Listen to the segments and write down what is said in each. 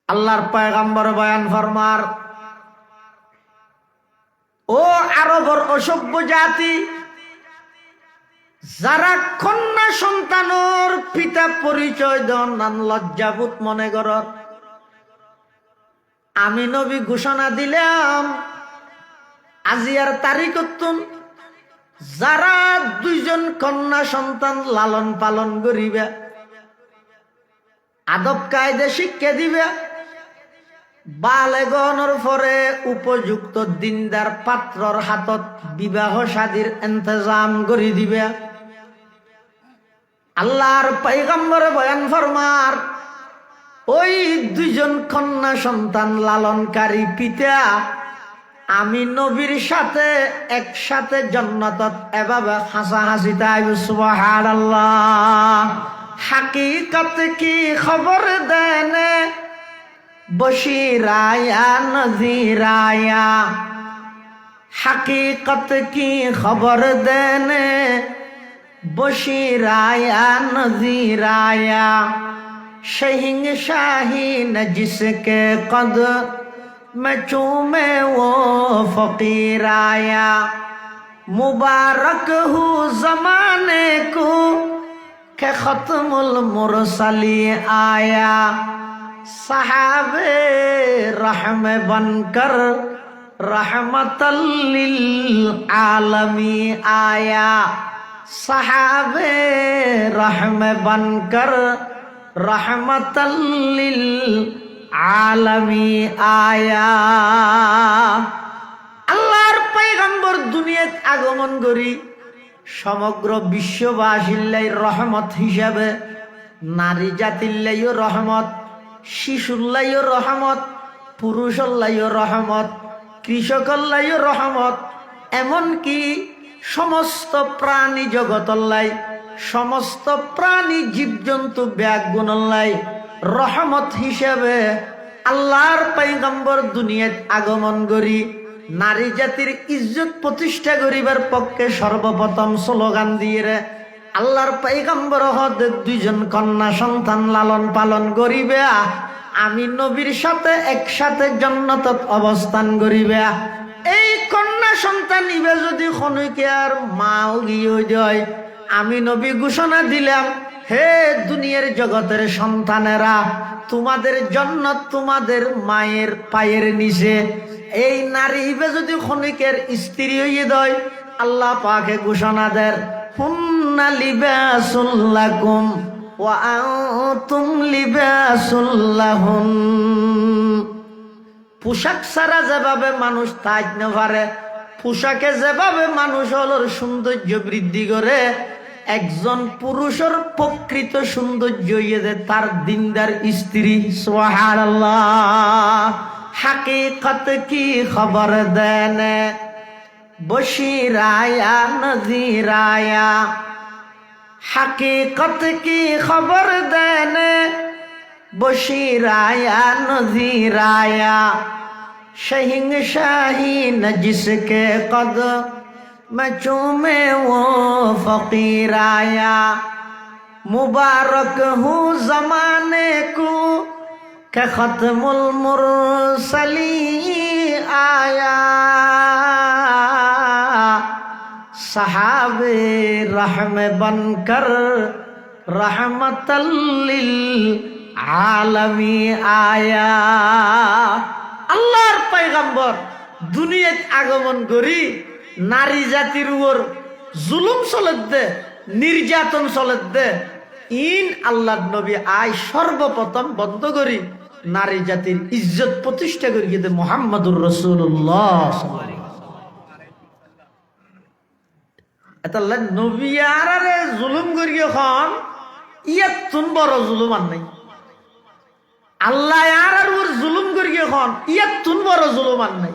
আল্লাহর পয়গম্বর বয়ান ফরমার, ও আরবের অসভ্য জাতি, যারা কন্যা সন্তানের পিতা পরিচয় দেন নান লজ্জাবোধ মনে কর, আমি নবী ঘোষণা দিলাম আজিয়ার তারিখ যারা দুইজন কন্যা সন্তান লালন পালন করিবে, আদব কায়দা শিক্ষা দিবে, বালেগনের পরে উপযুক্ত দিনদার পাত্রর হাতত বিবাহ শাদীর ইন্তজাম করে দিবে। আল্লাহর পয়গম্বর বয়ান ফরমার, ওই দুইজন কন্যা সন্তান লালনকারী পিতা আমি নবীর সাথে একসাথে জান্নাতত এভাবে হাসাহাসিতে আইব। সুবহানাল্লাহ। হাকিকত কি খবর দেনে বশিরায়া নজিরায়া, হাকিকত কি খবর দেনে বশিরাया नजीराया, शहीन शाहीन जिसके कदम में चूमे वो फकीर आया, मुबारक हूँ जमाने को के खत्मुल मुरसली आया, सहाबे रहम बनकर रहमतल लिल आलमी आया, सहाबे रहम बनकर रहमतल लिल आलमी आया। আল্লাহর পয়গম্বর দুনিয়াত আগমন করি সমগ্র বিশ্ববাসীর লাই রহমত হিসাবে, নারী জাতির লাইও রহমত, শিশুর লাইও রহমত, পুরুষের লাইও রহমত, কৃষকের লাইও রহমত, এমনকি সমস্ত প্রাণী জগতল্লাই, সমস্ত প্রাণী জীবজন্তু ব্যাগুণল্লাই রহমত হিসেবে আল্লাহর পয়গম্বর দুনিয়াত আগমন করি নারী জাতির ইজ্জত প্রতিষ্ঠা করিবার পক্ষে সর্বপ্রথম স্লোগান দিয়ে রে আল্লাহর পয়গম্বর হদ দুইজন কন্যা সন্তান লালন পালন করিবে, আমি নবীর সাথে একসাথে জান্নাতত অবস্থান করিবে। এই কন্যা সন্তান ইবে যদি খনিকার মাও গিয়ে যায়, আমি নবী ঘোষণা দিলাম, হে দুনিয়ার জগতের সন্তানেরা, তোমাদের জান্নাত তোমাদের মায়ের পায়ের নিচে। এই নারী ইবে যদি খনিকের স্ত্রী হইয়ে দেয়, আল্লাহ পাকে ঘোষণা দেন, হুন্না লিবাসুল লাকুম ওয়া আনতুম লিবাসুল লাহুন। পোশাক ছাড়া যেভাবে মানুষ তাজ না পারে, পোশাকে যেভাবে মানুষ হলোর সৌন্দর্য বৃদ্ধি করে, একজন পুরুষের প্রকৃত সৌন্দর্য ইয়ে তার দিনদার স্ত্রী। সুবহানাল্লাহ। হাকিকত কি খবর দেনে বশিরায়া নজিরায়া, হাকিকত কি খবর দেনে बशीराया नजीराया, शहीन शाहीन जिसके कदम में चूमे वो फकीर आया, मुबारक हूँ जमाने को के खत्मुल मुरसली आया, सहाबे रहम बनकर रहमतल लिल आलमी आया। আল্লাহর পয়গম্বর দুনিয়াত আগমন করি নারী জাতির উপর জুলুম চলত দে, নির্যাতন চলত দে, ইন আল্লাহর নবী আই সর্বপ্রথম বন্ধ করি নারী জাতির ইজ্জত প্রতিষ্ঠা করি দে মুহাম্মাদুর রাসূলুল্লাহ। এটা নবী আর জুলুম করি এখন ইয়াতুন বড় জুলুম আর নাই। আল্লাহ আর ওর জুলুম করি এখন ইয়াতুন বড় জুলুম আর নাই।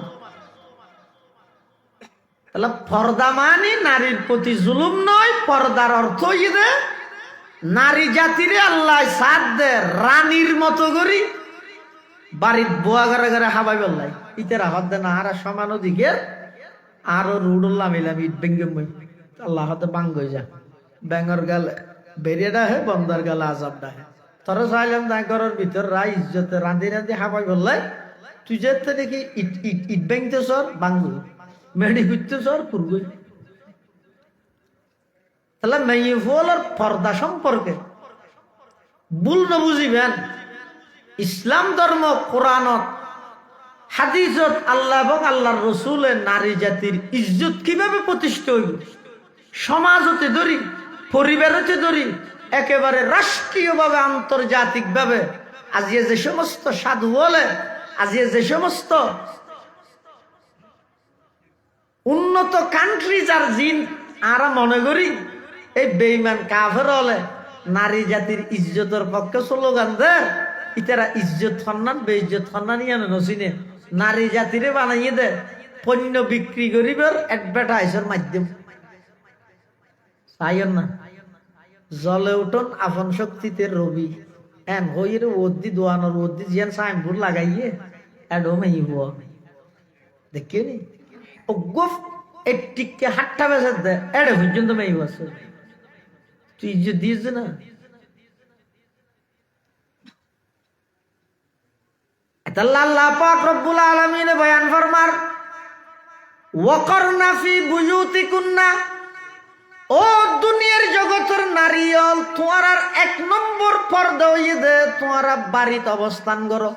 তাহলে পর্দা মানে নারীর প্রতি জুলুম নয়, পর্দার অর্থ ইয়ে নারী জাতিরে আল্লাহ সাথ দে রানীর মতো করি বাড়ির বোয়া ঘরে ঘরে হাবাই বললাই ইতের হাত দে না আর সমান দিকে আরো রুডুল্লাহ মিলাম ইট বেঙ্গে আল্লাহ হাতে বাঙ্গ যা ব্যাঙর গালে বেরিয়ে ডাহে বন্দার গালে আজাব ডাহে। তোরা চাইলাম তাই ঘরের ভিতর রা ইজ্জতে রাঁধি রাঁধি হাবাই বললে তুই যে দেখি ইট ইট ইট ব্যাংতে সর বাঙ্গুল মেডি হইতে সর পুরগুই। তাহলে মেয়ে ফুলের পর্দা সম্পর্কে ভুল না বুঝিবেন। ইসলাম ধর্ম কোরআনত হাদিসত আল্লাহ এবং আল্লাহর রসুলে নারী জাতির ইজ্জত কিভাবে প্রতিষ্ঠা হইব, সমাজতে ধরি, পরিবারতে ধরি, একেবারে রাষ্ট্রীয়ভাবে আন্তর্জাতিকভাবে আজিয়ে যে সমস্ত সাধু বলে, আজিয়ে যে সমস্ত উন্নত কান্ট্রি যার জিন আরা মনে করি এই বেঈমান কাফের হলে নারী জাতির ইজ্জতের পক্ষে স্লোগান দেয়, ইতারা ইজ্জত সম্মান বেইজ্জত সম্মান ইয়ানো নচিনে নারী জাতিরে বানাইয়ে দে পণ্য বিক্রি করিবার অ্যাডভার্টাইজের মাধ্যম। চাইন না জলে উঠন আপন শক্তিতে রবি এন হইরে ওদ্দি দোয়ানোর ওদ্দি জিয়ান সাইনবোর্ড লাগাইয়ে এডো মেইব দেখিও নি অগফ এটিকে হাট্টা বেসে দে এডে পর্যন্ত মেইব আছে। তুই ইজ্জত দিয়েছে না। আল্লাহ পাক রব্বুল আলামিন বয়ান ফরমার ওয়াকরনা ফি বুয়ুতিকুন্না, ও দুনিয়ার জগতের নারীল তোমার আর 1 নম্বর পর্দা হইয়ে দে তোমারা বাড়িতে অবস্থান করো।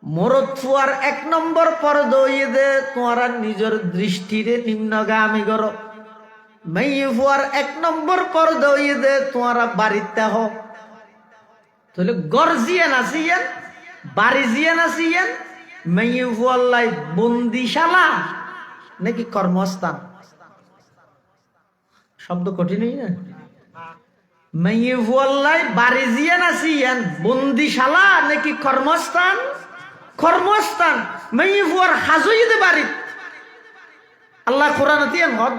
মরদ ফুয়ার 1 নম্বর পর্দা হইয়ে দে তোমারা নিজের দৃষ্টিরে নিম্নগামী করো। মেয়ে ফুয়ার 1 নম্বর পর্দা হইয়ে দে তোমারা বাড়িতে হো। তাহলে গর্জিয়ান আসিয়ান বাড়ি জিয়ান আসিয়ান মেয়ে ফুয়াল্লাই বন্দিশালা নাকি কর্মস্থান? শব্দ কঠিন হই না? মেয়ে ফুয়াল্লাই বাড়ি জিয়ান আসিয়ান বন্দিশালা নাকি কর্মস্থান? কর্মস্থান। মেয়ে ফুয়ার হাজইতে বাড়ি আল্লাহ কোরআন দিয়েন হদ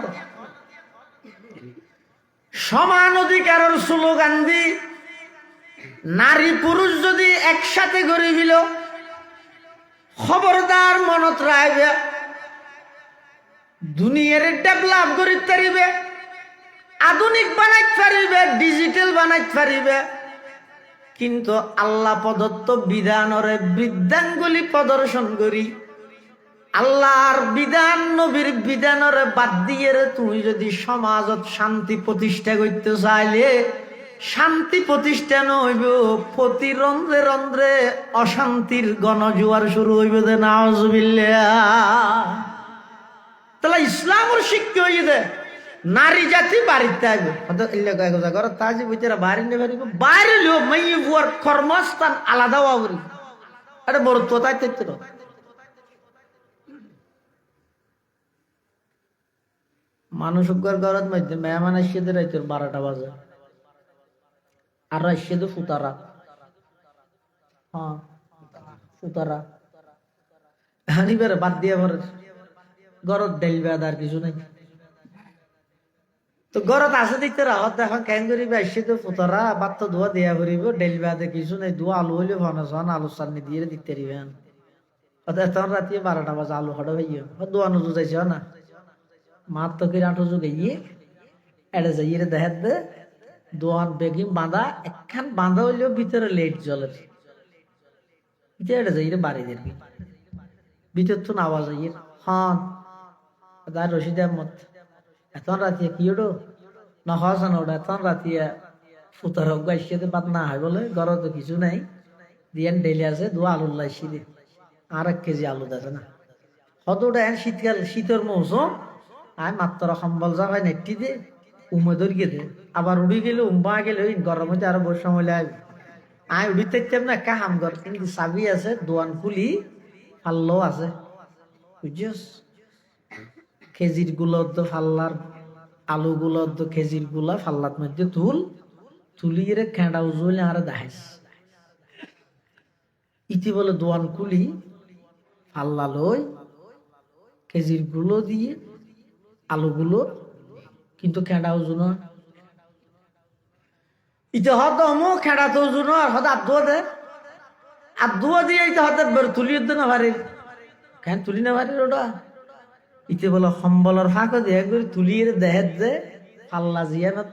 সমান অধিকারের স্লোগান দি নারী পুরুষ যদি একসাথে গড়ে ফিল খবরদার মনত রাখবে দুনিয়ার ডেভেলপ করিতে পারিবে, আধুনিক বানাইতে পারিবে, ডিজিটাল বানাইতে পারিবে, কিন্তু আল্লাহ প্রদত্ত বিধানরে বৃদ্ধাঙ্গুলি প্রদর্শন করি আল্লাহর বিধান নবীর বিধানরে বাদ দিয়ে তুমি যদি সমাজত শান্তি প্রতিষ্ঠা করতে চাইলে শান্তি প্রতিষ্ঠা হইব প্রতি রন্ধ্রে রন্ধ্রে অশান্তির গণজোয়ার শুরু হইব। যে নাউজুবিল্লাহ। তাহলে ইসলামের শিক্ষা হইয়ে দে নারী জাতি বাড়িতে আসবে তাজি বুঝেরা বাড়ি নিয়ে পারিব বাইরে লিও মেয়ে বুয়ার কর্মস্থান আলাদা হওয়া আরে বড় তো তাই তো মানুষ ঘরের মধ্যে মেহমান আসিয়ে দে রাইতে 12টা বাজে আর আসিয়ে দে ফুতারা। হ্যাঁ ফুতারা হানিবারে বাদ দিয়ে পরে ঘরত ডেলবে আর কিছু নাই। তো ঘরত আছে দেখতে রাহত এখন কেন করিবে আসিয়ে দে ফুতারা বাদ তো ধোয়া দিয়া করিব ডেলবে আদে কিছু নাই। ধোয়া আলু হইলে ভানো সান আলু চাননি দিয়ে দিতে দিবেন। তখন রাতে 12টা বাজে আলু হঠাৎ হইয়া দোয়ানো যাইছে না মাত তো কি আঠো যুগে ইয়ে এড়ে যাই দেখা দে দোয়ান বেগিম বাঁধা একখান বাঁধা হইলেও ভিতরে লেট জ্বলের এড়ে যাই রে বাড়ি দেবে ভিতর তো নাওয়া যাই হন তার রশিদ আহমদ এখন রাতে কি ওটো না হসান ওটা এখন রাতে ফুতার গাইছে বাদ না হয় বলে ঘরে তো কিছু নাই দিয়ান ডেলি আছে দু আলুল্লাহ শীতে আর 1 কেজি আলু আছে না হত ওটা শীতকাল শীতের মৌসুম আয় মাত্র সম্বল যা হয় নেটি দে উমে ধরিয়ে দে আবার উড়ি গেলে উম্বা গেলে গরম হইতে আরো বসে সময় আসবে আয় উড়ি থাকতাম না একটা হাম ঘর কিন্তু চাবি আছে দোয়ান খুলি ফাল্লো আছে বুঝছিস খেজির গুলোর তো ফাল্লার আলু গুলোর তো খেজির গুলা ফাল্লার মধ্যে তুলিয়ে খেঁড়া উজলে আর দেখাইস ইতি বলে দোয়ান খুলি ফাল্লা লই খেজির গুলো দিয়ে আলুগুলো কিন্তু খেঁড়া ওজন ইতে হত খেঁড়া তো ওজন আর হত আদুয়া দিয়ে ইতে হতে তুলি না ভারি কেন তুলি না ভারি ওটা ইতে বলে সম্বলের ফাঁক দিয়ে করে তুলিয়ে দেহের দে পাল্লা জিয়ানত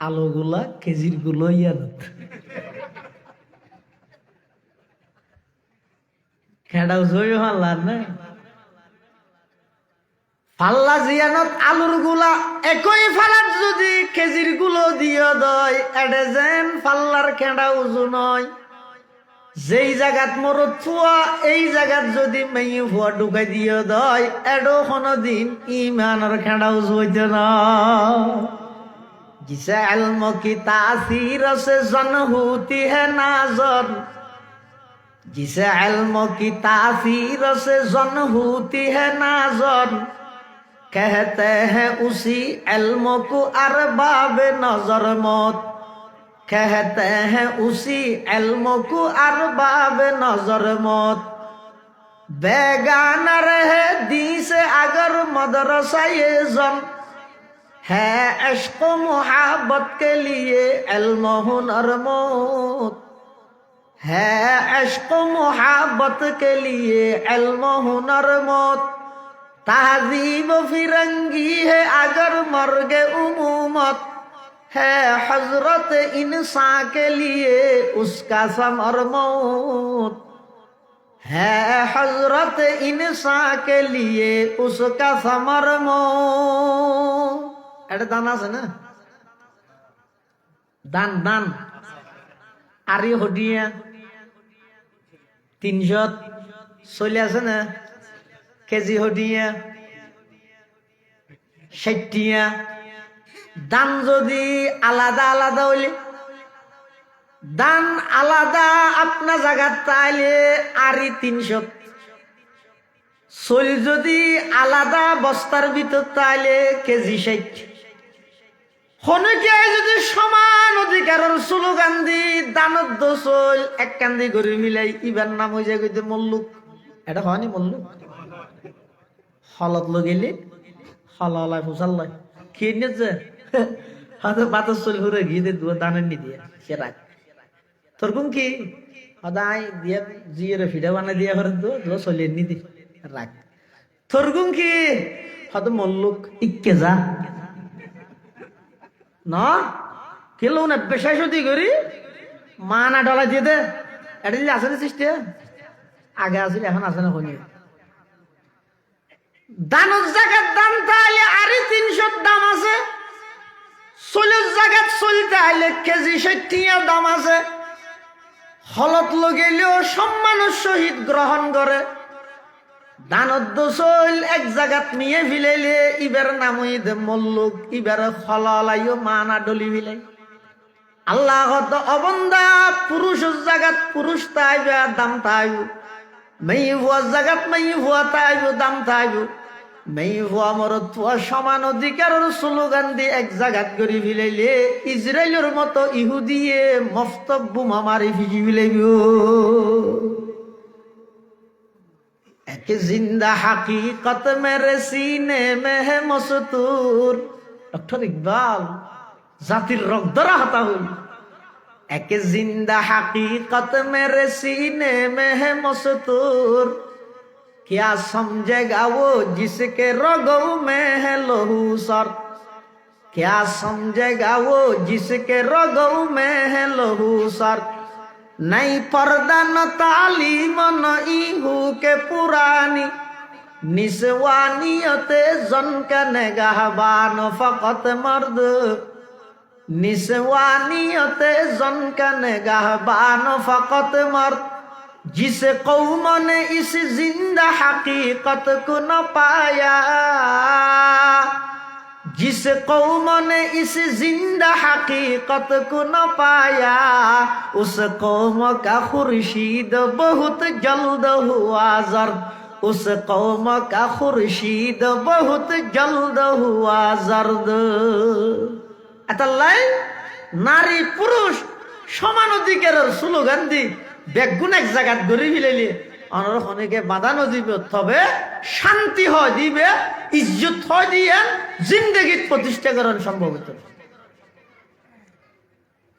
আলোগুলা কেজির গুলো ইয়ানত খেড়াও জয় হাল্লার না পাল্লা জিয়ানত আলুর গুলা একই ফালাত যদি কেজির গুলো দিয়ে দয় এডে যেন পাল্লার খেড়া উজু নয় যেই জায়গাত মরত ফুয়া এই জায়গাত যদি মেয়ে ফুয়া ঢুকাই দিয়ে দয় এডো কোনদিন ইমানের খেড়া উজু হইতে না जिसे इल्म की तासीर से जन होती है नाज़र जिसे इल्म की तासीर से जन होती है नाज़र कहते हैं उसी इल्म को अरबाब नजर मौत कहते हैं उसी इल्म को अरबाब नजर मौत बेगाना रहे दी से अगर मदरसा ये जन है इश्क मोहब्बत के लिए इल्म हुनर मौत है इश्क मोहब्बत के लिए इल्म हुनर मौत तहजीब फिरंगी है अगर मर्गे उमूमत है हजरत इंसान के लिए उसका समर मौत है हजरत इंसान के लिए उसका समर मौत এটা দান আছে না দান দান আরি হডিয়া 300 চলে আছে না কেজি হডিয়া 60 দান যদি আলাদা আলাদা হইলে দান আলাদা আপনার জায়গা তাইলে আরি 300 চল যদি আলাদা বস্তার ভিতর তাইলে কেজি 60 হনকে যদি সমান অধিকারের স্লোগান দি দানত দোসল এক কান্দি করে মিলাই ইবার নাম হয়ে যায় কইতে মল্লুক এটা হয়নি মল্লুক হলত লগেলে হলালাই ফুসাল্লাই খেয়ে নিয়েছে হয়তো বাতাস চল ঘুরে গিয়ে দুয়া দানের নি দিয়ে সে রাখ তোর কোন কি সদাই দিয়ে জিয়ের ফিডা বানা দিয়া ঘরে দো চলিয়ে নি দি রাখ তোর কোন কি হয়তো মল্লুক ইকে যা না কেলো না পেশায় সত্যি করি মা না ডলা দিয়ে দে এটা দিলে আসে না সৃষ্টি আগে আসলে এখন আসে না কোনি দানের জায়গার দাম তাহলে আরে 300 দাম আছে 40 জায়গার চলতে হলে কেজি 60 দাম আছে হলত লগেলেও সম্মানের সহিত গ্রহণ করে দানত দোসল এক জায়গাত নিয়ে ফিলাইলে ইবার নাম হইতে মল্লুক ইবার হলালাইও মানা ডলি ফিলাই আল্লাহ কত অবন্দা পুরুষের জায়গাত পুরুষ তাইবে দাম তাইব মেয়ে ভুয়ার জায়গাত মেয়ে ভুয়া তাইব দাম তাইব মেয়ে ভুয়া মরত ভুয়া সমান অধিকারের স্লোগান দিয়ে এক জায়গাত করে ফিলাইলে ইসরায়েলের মতো ইহুদিয়ে মফতব বোমা মারি ফিজি ফিলাইব एक जिंदा हकीकत मेरे सीने में है मस्तूर डॉक्टर इकबाल जातिर रगदरा हता हुई एक जिंदा हकीकत मेरे सीने में है मस्तूर क्या समझेगा वो जिसके रगों में है लहू सर क्या समझेगा वो जिसके रगों में है लहू सर नहीं पर्दा न तालीम न इहू के पुरानी निस्वानियते जन के निगाहबान फकत मर्द निस्वानियते जन के निगाहबान फकत मर्द जिस कौम ने इस जिंदा हकीकत को न पाया जिस कौम ने इस जिंदा हकीकत को न पाया उस कौम का खुर्शीद बहुत जल्द हुआ जर्द उस कौम का खुर्शीद बहुत जल्द हुआ जर्द अतल्लाई नारी पुरुष समान अधिकारेर स्लोगान दी बेगुन एक জায়গাত গড়ি ফেলেলি অনরখনকে বাঁধানো দিবে তবে শান্তি হয় দিবে ইজ্জত হয় দিয়ে জিন্দেগিত প্রতিষ্ঠা করা সম্ভব হতো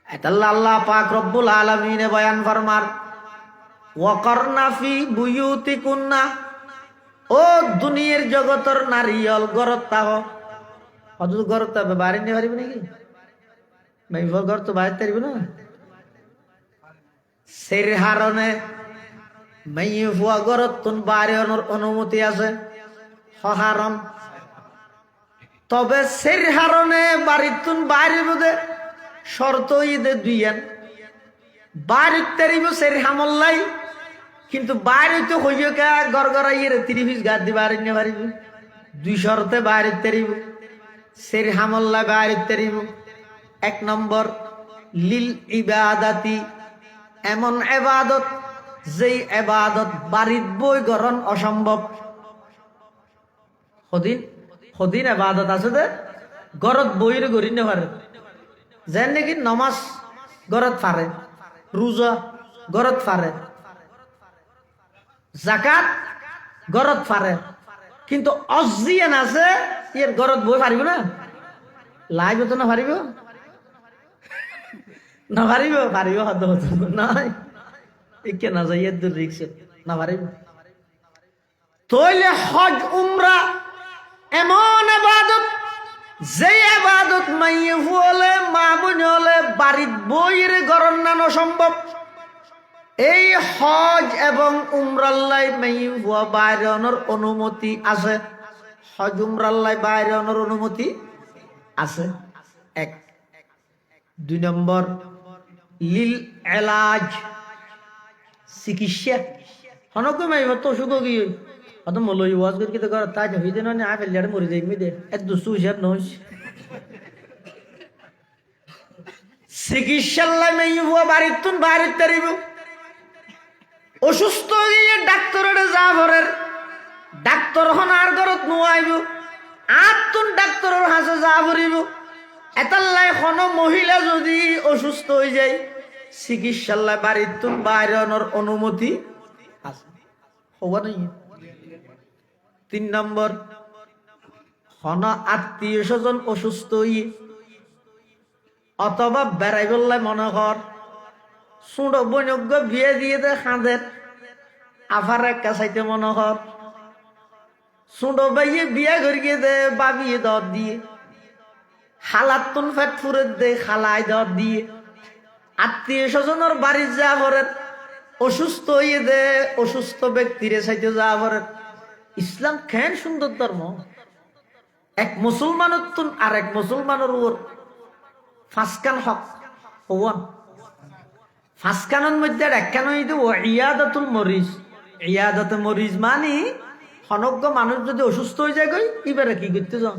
এটা আল্লাহ পাক রব্বুল আলামিন বয়ান ফরমার ওয়াকারনা ফি বুয়ুতিকুন্না ও দুনিয়ার জগতের নারীল গরত তাহ হযরত গরত বাড়ি নে পারিবে নাকি মাইফর ঘর তো বাইরে তারিব না সের হারণে মাইয়ে ফুয়া ঘরত তুন বাইরে অনুমতি আছে হারাম তবে সের হারণে বাড়ির তুন বাইরে বোধে শর্ত ঈদে দুইয়ান বাইরে তারিব সের হামল্লাই কিন্তু বাইরে তো হইয় কে গড়গড়াইয়ের 30 গাছ দি বাইরে নিয়ে পারিব দুই শর্তে বাইরে তারিব সের হামল্লা বাইরে তারিব 1 নম্বর লিল ইবাদাতি এমন ইবাদত যেই ইবাদত বাড়িত বই গরণ অসম্ভব হদিন ইবাদত আছে দে গরত বইরে গড়ি নে পারে যেন নাকি নমাজ গরত পারে রোজা গরত পারে যাকাত গরত পারে কিন্তু অজিয়ান আছে এর গরত বই পারিব না লাইব তো না পারিব না পারিব পারিব হদ নাই একে না যাই দূর রিক্সে না পারিব তইলে হজ উমরা এমন ইবাদত যে ইবাদত মাইয়ে হলে মামুন হলে বাড়িত বইয়ের গরণ নানো সম্ভব এই হজ এবং উমরাল্লাই মাইয়ে হুয়া বাইরনের অনুমতি আছে হজ উমরাল্লাই বাইরনের অনুমতি আছে 1 2 নম্বর লিল এলাজ চিকিৎসা হনক মাইব তো অসুখ কি অত মলই ওয়াজ করে কি তো কর তাই হইতে না আ ফেলিয়ার মরে যাই মি দে এত দুসু হিসাব নইস চিকিৎসাল্লাই মাইব বাড়িত তুন বাড়িত তারিব অসুস্থ গিয়ে ডাক্তারের যা ভরের ডাক্তার হন আর ঘরত নোয়াইব আতুন ডাক্তারের হাসে যা ভরিব এতাল্লাই কোনো মহিলা যদি অসুস্থ হয়ে যায় চিকিৎসাল্লাই বাড়িত তুন বাইরনের অনুমতি আছে হওয়া নাই 3 নম্বর হন আত্মীয় স্বজন অসুস্থ হয়ে অথবা বেড়াই বললাই মনে কর সুড বৈনজ্ঞ বিয়ে দিয়ে দে খাঁদের আফার একটা চাইতে মনে কর সুড বাইয়ে বিয়া করিয়ে দে বাবিয়ে দর দিয়ে হালাত তুন ফেট ফুরে দে খালাই দর দিয়ে আত্মীয় স্বজনের বাড়ি যা ভরেন অসুস্থ হইয়ে দে অসুস্থ ব্যক্তিরে চাইতে যা ভরেন ইসলাম কেন সুন্দর ধর্ম এক মুসলমানের তুন আর এক মুসলমানের উপর ফাঁসকান হক হওয়ান ফাঁসকানের মধ্যে একখান হইতে ইয়াদাতুল মরিজ ইয়াদাতে মরিজ মানে হনজ্ঞ মানুষ যদি অসুস্থ হয়ে যায় কই এবারে কি করতে যান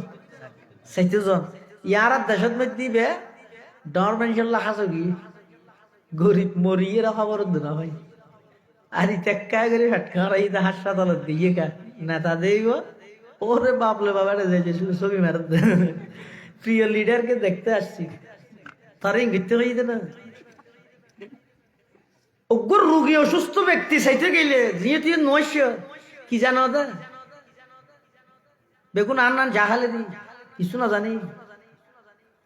চাইতে যান ইয়ার দেশের মধ্যে দিবে ডর মানুষের হাসো কি গরিব মরিয়ে খবর না ভাই আর টেক্কা করে ফাটকা হাসপাতাল দিয়ে কা নেতা দেব ওরে বাপলে বাবাটা যাইছে ছবি মারতে প্রিয় লিডারকে দেখতে আসছি তার ইঙ্গিত হইতে না অগ্র রোগী অসুস্থ ব্যক্তি চাইতে গেলে যেহেতু নৈশ কি জানো দা বেগুন আন জাহালে দি কিছু না জানি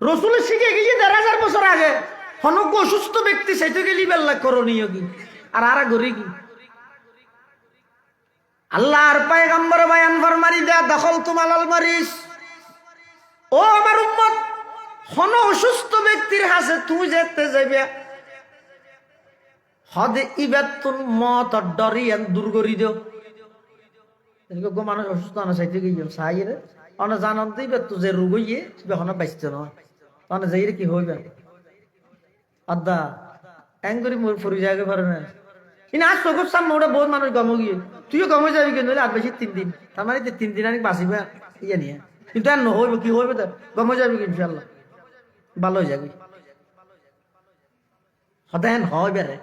রসুলের শিখে গেছি 1000 বছর আগে হনজ্ঞ অসুস্থ ব্যক্তি চাইতে গেলি বেল্লা করণীয় কি আর গরি কি আল্লাহর পয়গম্বর বয়ান ফরমানি দে দখল তুমালাল মরিস ও আমার উম্মত হন অসুস্থ ব্যক্তির হাসে তুই যেতে যাবে হদে ইবাতুন মত ডরিয়ান দূর করি দিও গো মানুষ অসুস্থ না চাইতে গিয়ে সাইরে অনে জানান দিবে তুই যে রোগ হইয়ে এখন বাইতে না অনে যাইরে কি হইবে আদা এঙ্গরি মোর ফুরি জায়গা পারে না ইনা আজ চোখের সামনে ওটা বহুত মানুষ গম গিয়ে তুইও গমে যাবি কিন্তু আর বেশি 3 দিন তার মানে 3 দিন আনি বাঁচিবে ইয়ে নিয়ে কিন্তু আর নহইব কি হইবে তো গমে যাবি ইনশাল্লাহ ভালো হয়ে যাবি সদায়ন হয় বেড়ে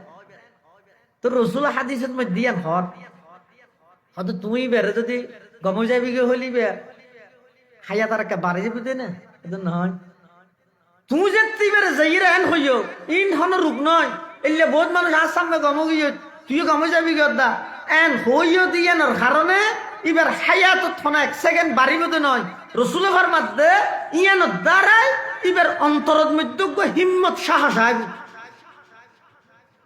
তো রসুল হাদিসের মধ্যে দিয়ান হর হয়তো তুমি বেড়ে যদি গমে যাবি গে হইলি বে খাইয়া তার একটা বাড়ি যাবি না নহয় তুমি যে বেড়ে যাই এন হইও ইন হন রূপ নয় এলে বহুত মানুষ আজ সামনে গমে গিয়ে তুইও গমে যাবি গে দা এন হইও দিয়ানোর কারণে এবার খাইয়া তো থনা 1 সেকেন্ড বাড়িবতে নয় রসুল ফরমাতে ইয়ানোর দ্বারাই এবার অন্তরত মধ্যে হিম্মত সাহস আইব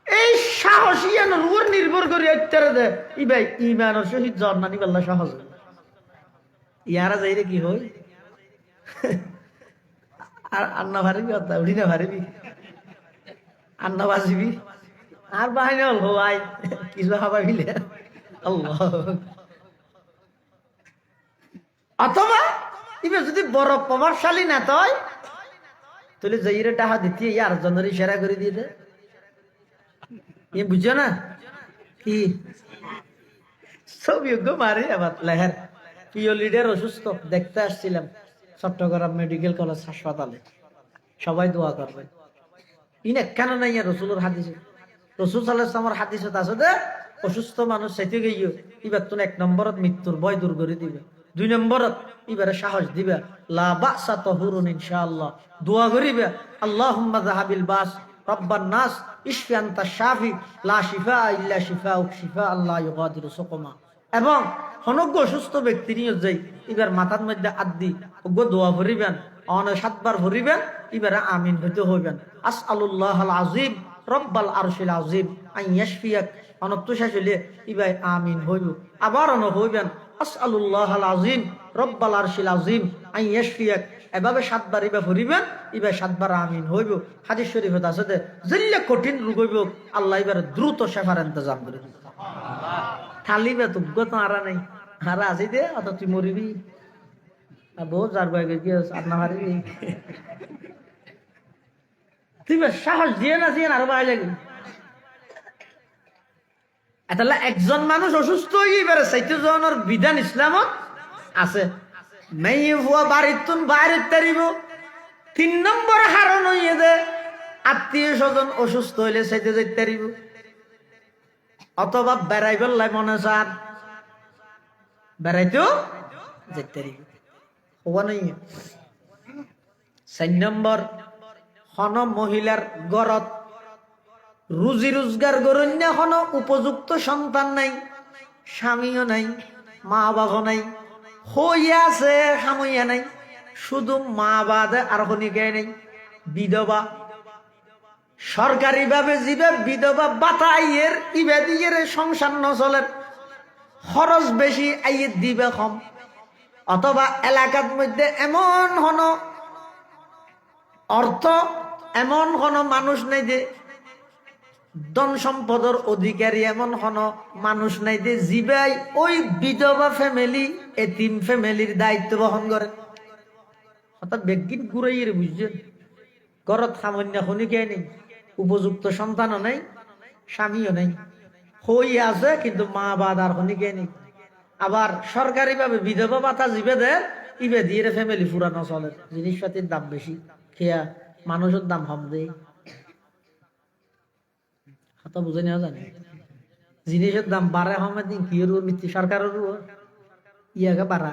এই সাহস ইয়ানোর উপর নির্ভর করে আইতারে দে ইবাই ইমানের সহিত জন্নানি বল্লা সহজ ইয়ারা যাইরে কি হই আর আন্না পারিবি অর্থ উঠি না পারিবি আন্না বাজিবি আর বাহিনী হল ভাই কিছু খাবার মিলে আল্লাহ। অথবা ইবে যদি বড় প্রভাবশালী না তয় তাহলে জয়ীরে টাকা দিতে আর জনের ইশারা করে দিয়ে দে বুঝছো না কি ছবি মারি আবার লেহের প্রিয় লিডার অসুস্থ দেখতে আসছিলাম চট্টগ্রাম মেডিকেল কলেজ হাসপাতালে সবাই দোয়া করবে ইন কেন নাই রসুলের হাদিসে রসুল সাল্লাল্লাহু হাদিসে আছে যে অসুস্থ মানুষ চাইতে গিয়ে এবার তো 1 নম্বরত মৃত্যুর ভয় দূর করে দিবে 2 নম্বরত এবারে সাহস দিবে লা বাসা তাহুরুন ইনশাআল্লাহ দোয়া করিবে আল্লাহুম্মা যাহাবিল বাস রব্বান নাস ইশফি আনতা শাফি লা শিফা ইল্লা শিফাউক শিফা আল্লাহ ইউগাদিরু সুকমা। এবং হনজ্ঞ অসুস্থ ব্যক্তি নিয়ে যাই এবার মাথার মধ্যে আদি ওগো দোয়া ভরিবেন অনে 7 বার ভরিবেন এবারে আমিন হইতে হইবেন আসআলুল্লাহাল আযীম রব্বাল আরশিল আযীম আন ইয়াশফিয়াক অনত্ব শেষ হইলে এবার আমিন হইব আবার অন হইবেন আসআলুল্লাহাল আযীম রব্বাল আরশিল আযীম আন ইয়াশফিয়াক এভাবে 7 বার এবার ভরিবেন এবার 7 বার আমিন হইব। হাদিস শরীফে আছে যে যেলে কঠিন রোগ হইব আল্লাহ এবার দ্রুত শেফার ইন্তজাম করে দিবে থালিবে তো গত আরা নাই হারা আছে দে অত তুই মরিবি বহুত যার বয়ে গেছি আর না হারিবি তুই সাহস দিয়ে না দিয়ে আরো বাইরে লাগে তাহলে একজন মানুষ অসুস্থ হয়ে বেড়ে চাইতে জনের বিধান ইসলামত আছে মেয়ে ভুয়া বাড়ির তুন বাইরে তারিব 3 নম্বর হারণ হইয়ে দে আত্মীয় স্বজন অসুস্থ হইলে চাইতে যাইতে তারিব অথবা বেড়াই বেল্লাই মনে চার বেড়াইতেও যেতে পারিব হওয়া নাই। 4 নম্বর হন মহিলার গরত রুজি রোজগার গরন্য হন উপযুক্ত সন্তান নাই স্বামীও নাই মা বাবা নাই হইয়া আছে সামইয়া নাই শুধু মা বাদে আর হনিকে নাই বিধবা সরকারি ভাবে জিবে বিধবা বাতাইয়ের ইবে দিয়ে সংসার নচলের খরচ বেশি আইয়ে দিবে কম অথবা এলাকার মধ্যে এমন হন অর্থ এমন কোন মানুষ নেই যে ধন সম্পদের অধিকারী এমন কোন মানুষ নাই যে জিবাই ওই বিধবা ফ্যামিলি এতিম ফ্যামিলির দায়িত্ব বহন করে অর্থাৎ বেগিন ঘুরাইয়ের বুঝছেন ঘরত সামান্য খনিকে নেই উপযুক্ত সন্তানও নেই স্বামীও নেই হই আছে কিন্তু মা বাদ আর খনিকে নেই আবার সরকারি ভাবে বিধবা ভাতা জিবে দেয় ইবে দিয়ে ফ্যামিলি ফুরানো চলে জিনিসপাতির দাম বেশি খেয়া মানুষের দাম কম দেয় কথা বুঝে নেওয়া জানে জিনিসের দাম বাড়ে হমে দিন কি মিত্তি সরকারের ইয়াকে বাড়া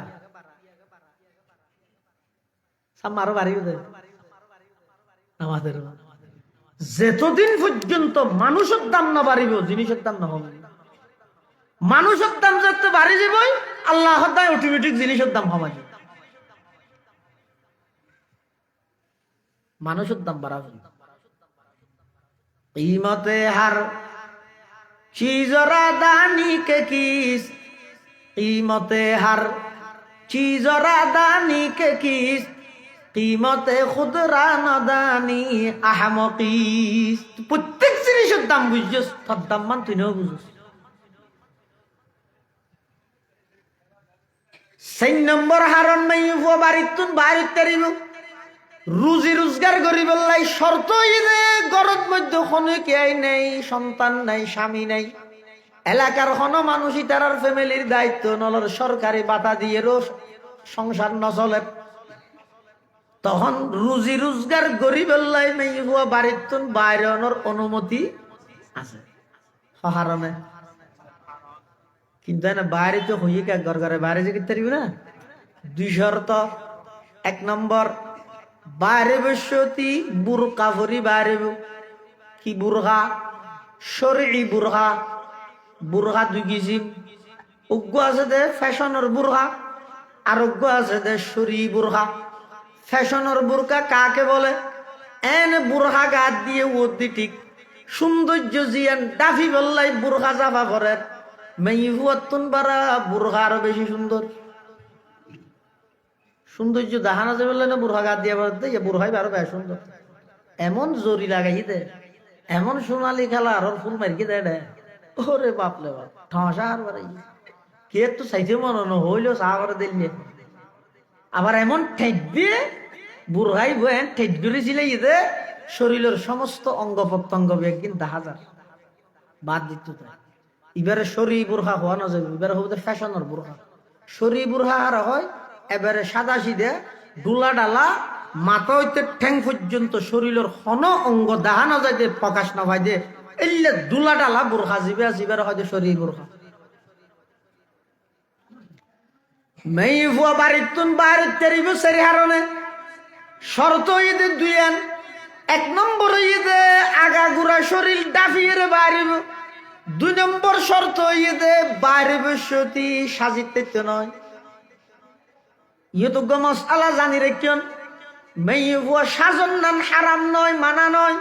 সাম আরো বাড়িও দেয় আমাদের যতদিন পর্যন্ত মানুষের দাম না বাড়িব জিনিসের দাম না হবে মানুষের দাম যত বাড়ি যাবই আল্লাহর দায় অটোমেটিক জিনিসের দাম কমাই মানুষের দাম বাড়াবে कीमते हर चीजरा दानी के किस कीमते हर चीजरा दानी के किस कीमते खुद रानदानी अहमकीस प्रत्येक জিনিসের দাম বুঝছস তার দাম মান তুই না বুঝছস 6 নম্বর হারন নাই ও বাড়িতুন বাড়িত তারিব রুজি রোজগার করি বললাই শর্ত ইদে গরত মধ্য কোনো কেই নেই সন্তান নাই স্বামী নাই এলাকার কোনো মানুষই তার ফ্যামিলির দায়িত্ব নলর সরকারি বাতা দিয়ে সংসার নচলে তখন রুজি রোজগার করি বললাই মেয়ে হুয়া বাড়িতুন বাইরনের অনুমতি আছে হারনে কিন্তু না বাইরে তো হইয়ে কে ঘর ঘরে বাইরে যে করতে পারিব না 2 শর্ত 1 নম্বর বাইরে বসতি বুরকা ভরি বাইরে কি বুরকা শরঈ বুরকা বুরকা 2 কিসিম উগ্গ আছে দে ফ্যাশনের বুরকা আর উগ্গ আছে দে শরঈ বুরকা ফ্যাশনের বুরকা কাকে বলে এনে বুরকা গাদ দিয়ে ওদি ঠিক সৌন্দর্য জিয়ান ডাফি বললাই বুরকা জাফা পরে মেয়ে হুয়াতুন বারা বুরকা আরো বেশি সুন্দর সৌন্দর্য দেখানো যাবে না বুড়া গাছ দিয়ে বলতে বুড়াই আরো বেশ সুন্দর এমন জরি লাগাই দে এমন সোনালি খেলা আর ফুল মারিকে দেয় রে ওরে বাপলে বাপ ঠসা আর বাড়াই কে তো চাইতে মনে হইলো চা করে দিলে আবার এমন ঠেক দিয়ে বুড়াই বহেন ঠেক ধরেছিল ইদে শরীরের সমস্ত অঙ্গ প্রত্যঙ্গ একদিন দেখা যায় বাদ দিত এবারে শরীর বুড়া হওয়া না যাবে এবারে হবে ফ্যাশনের বুড়া শরীর বুড়া আর হয় এবারে সাদা সিধে ডুলা ডালা মাথা হইতে ঠ্যাং পর্যন্ত শরীরের হন অঙ্গ দেখানো যায় যে প্রকাশ না হয় যে এলে দুলা ডালা বুড়া জিবে জিবারে হয় শরীর বুড়া মেই ফুয়া বাড়িতুন বাইরে তেরিব সেরি হারনে শর্ত ঈদে দুইয়ান এক নম্বর ঈদে আগা গুড়া শরীর ডাফিয়ে বাড়িব দুই নম্বর শর্ত ঈদে বাইরে বসতি সাজিতে নয় ইয়ে তো গমস আলা জানি রেখিয়ন মেয়ে বুয়া সাজন নান হারাম নয় মানা নয়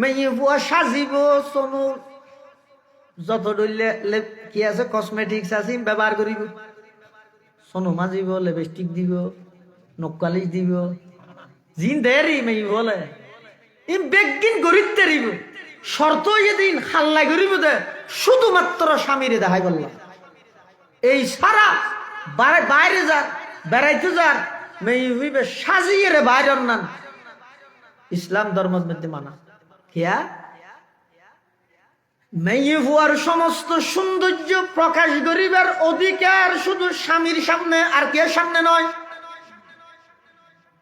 মেয়ে বুয়া সাজিব সোনু যত ডলে কি আছে কসমেটিক্স আছে ব্যবহার করিব সোনু মাজিব লিপস্টিক দিব নকালিশ দিব জিন দেরি মেয়ে বলে ইম বেগিন গরিতে রিব শর্ত এদিন হাল্লা করিব দে শুধুমাত্র স্বামীরে দেখাই বললাম এই সারা বাইরে যার বেড়াইতে যার মেয়ে হইবে সাজিয়ে রে বাইরে নান ইসলাম ধর্মের মধ্যে মানা হিয়া মেয়ে হওয়ার সমস্ত সৌন্দর্য প্রকাশ করিবার অধিকার শুধু স্বামীর সামনে আর কে সামনে নয়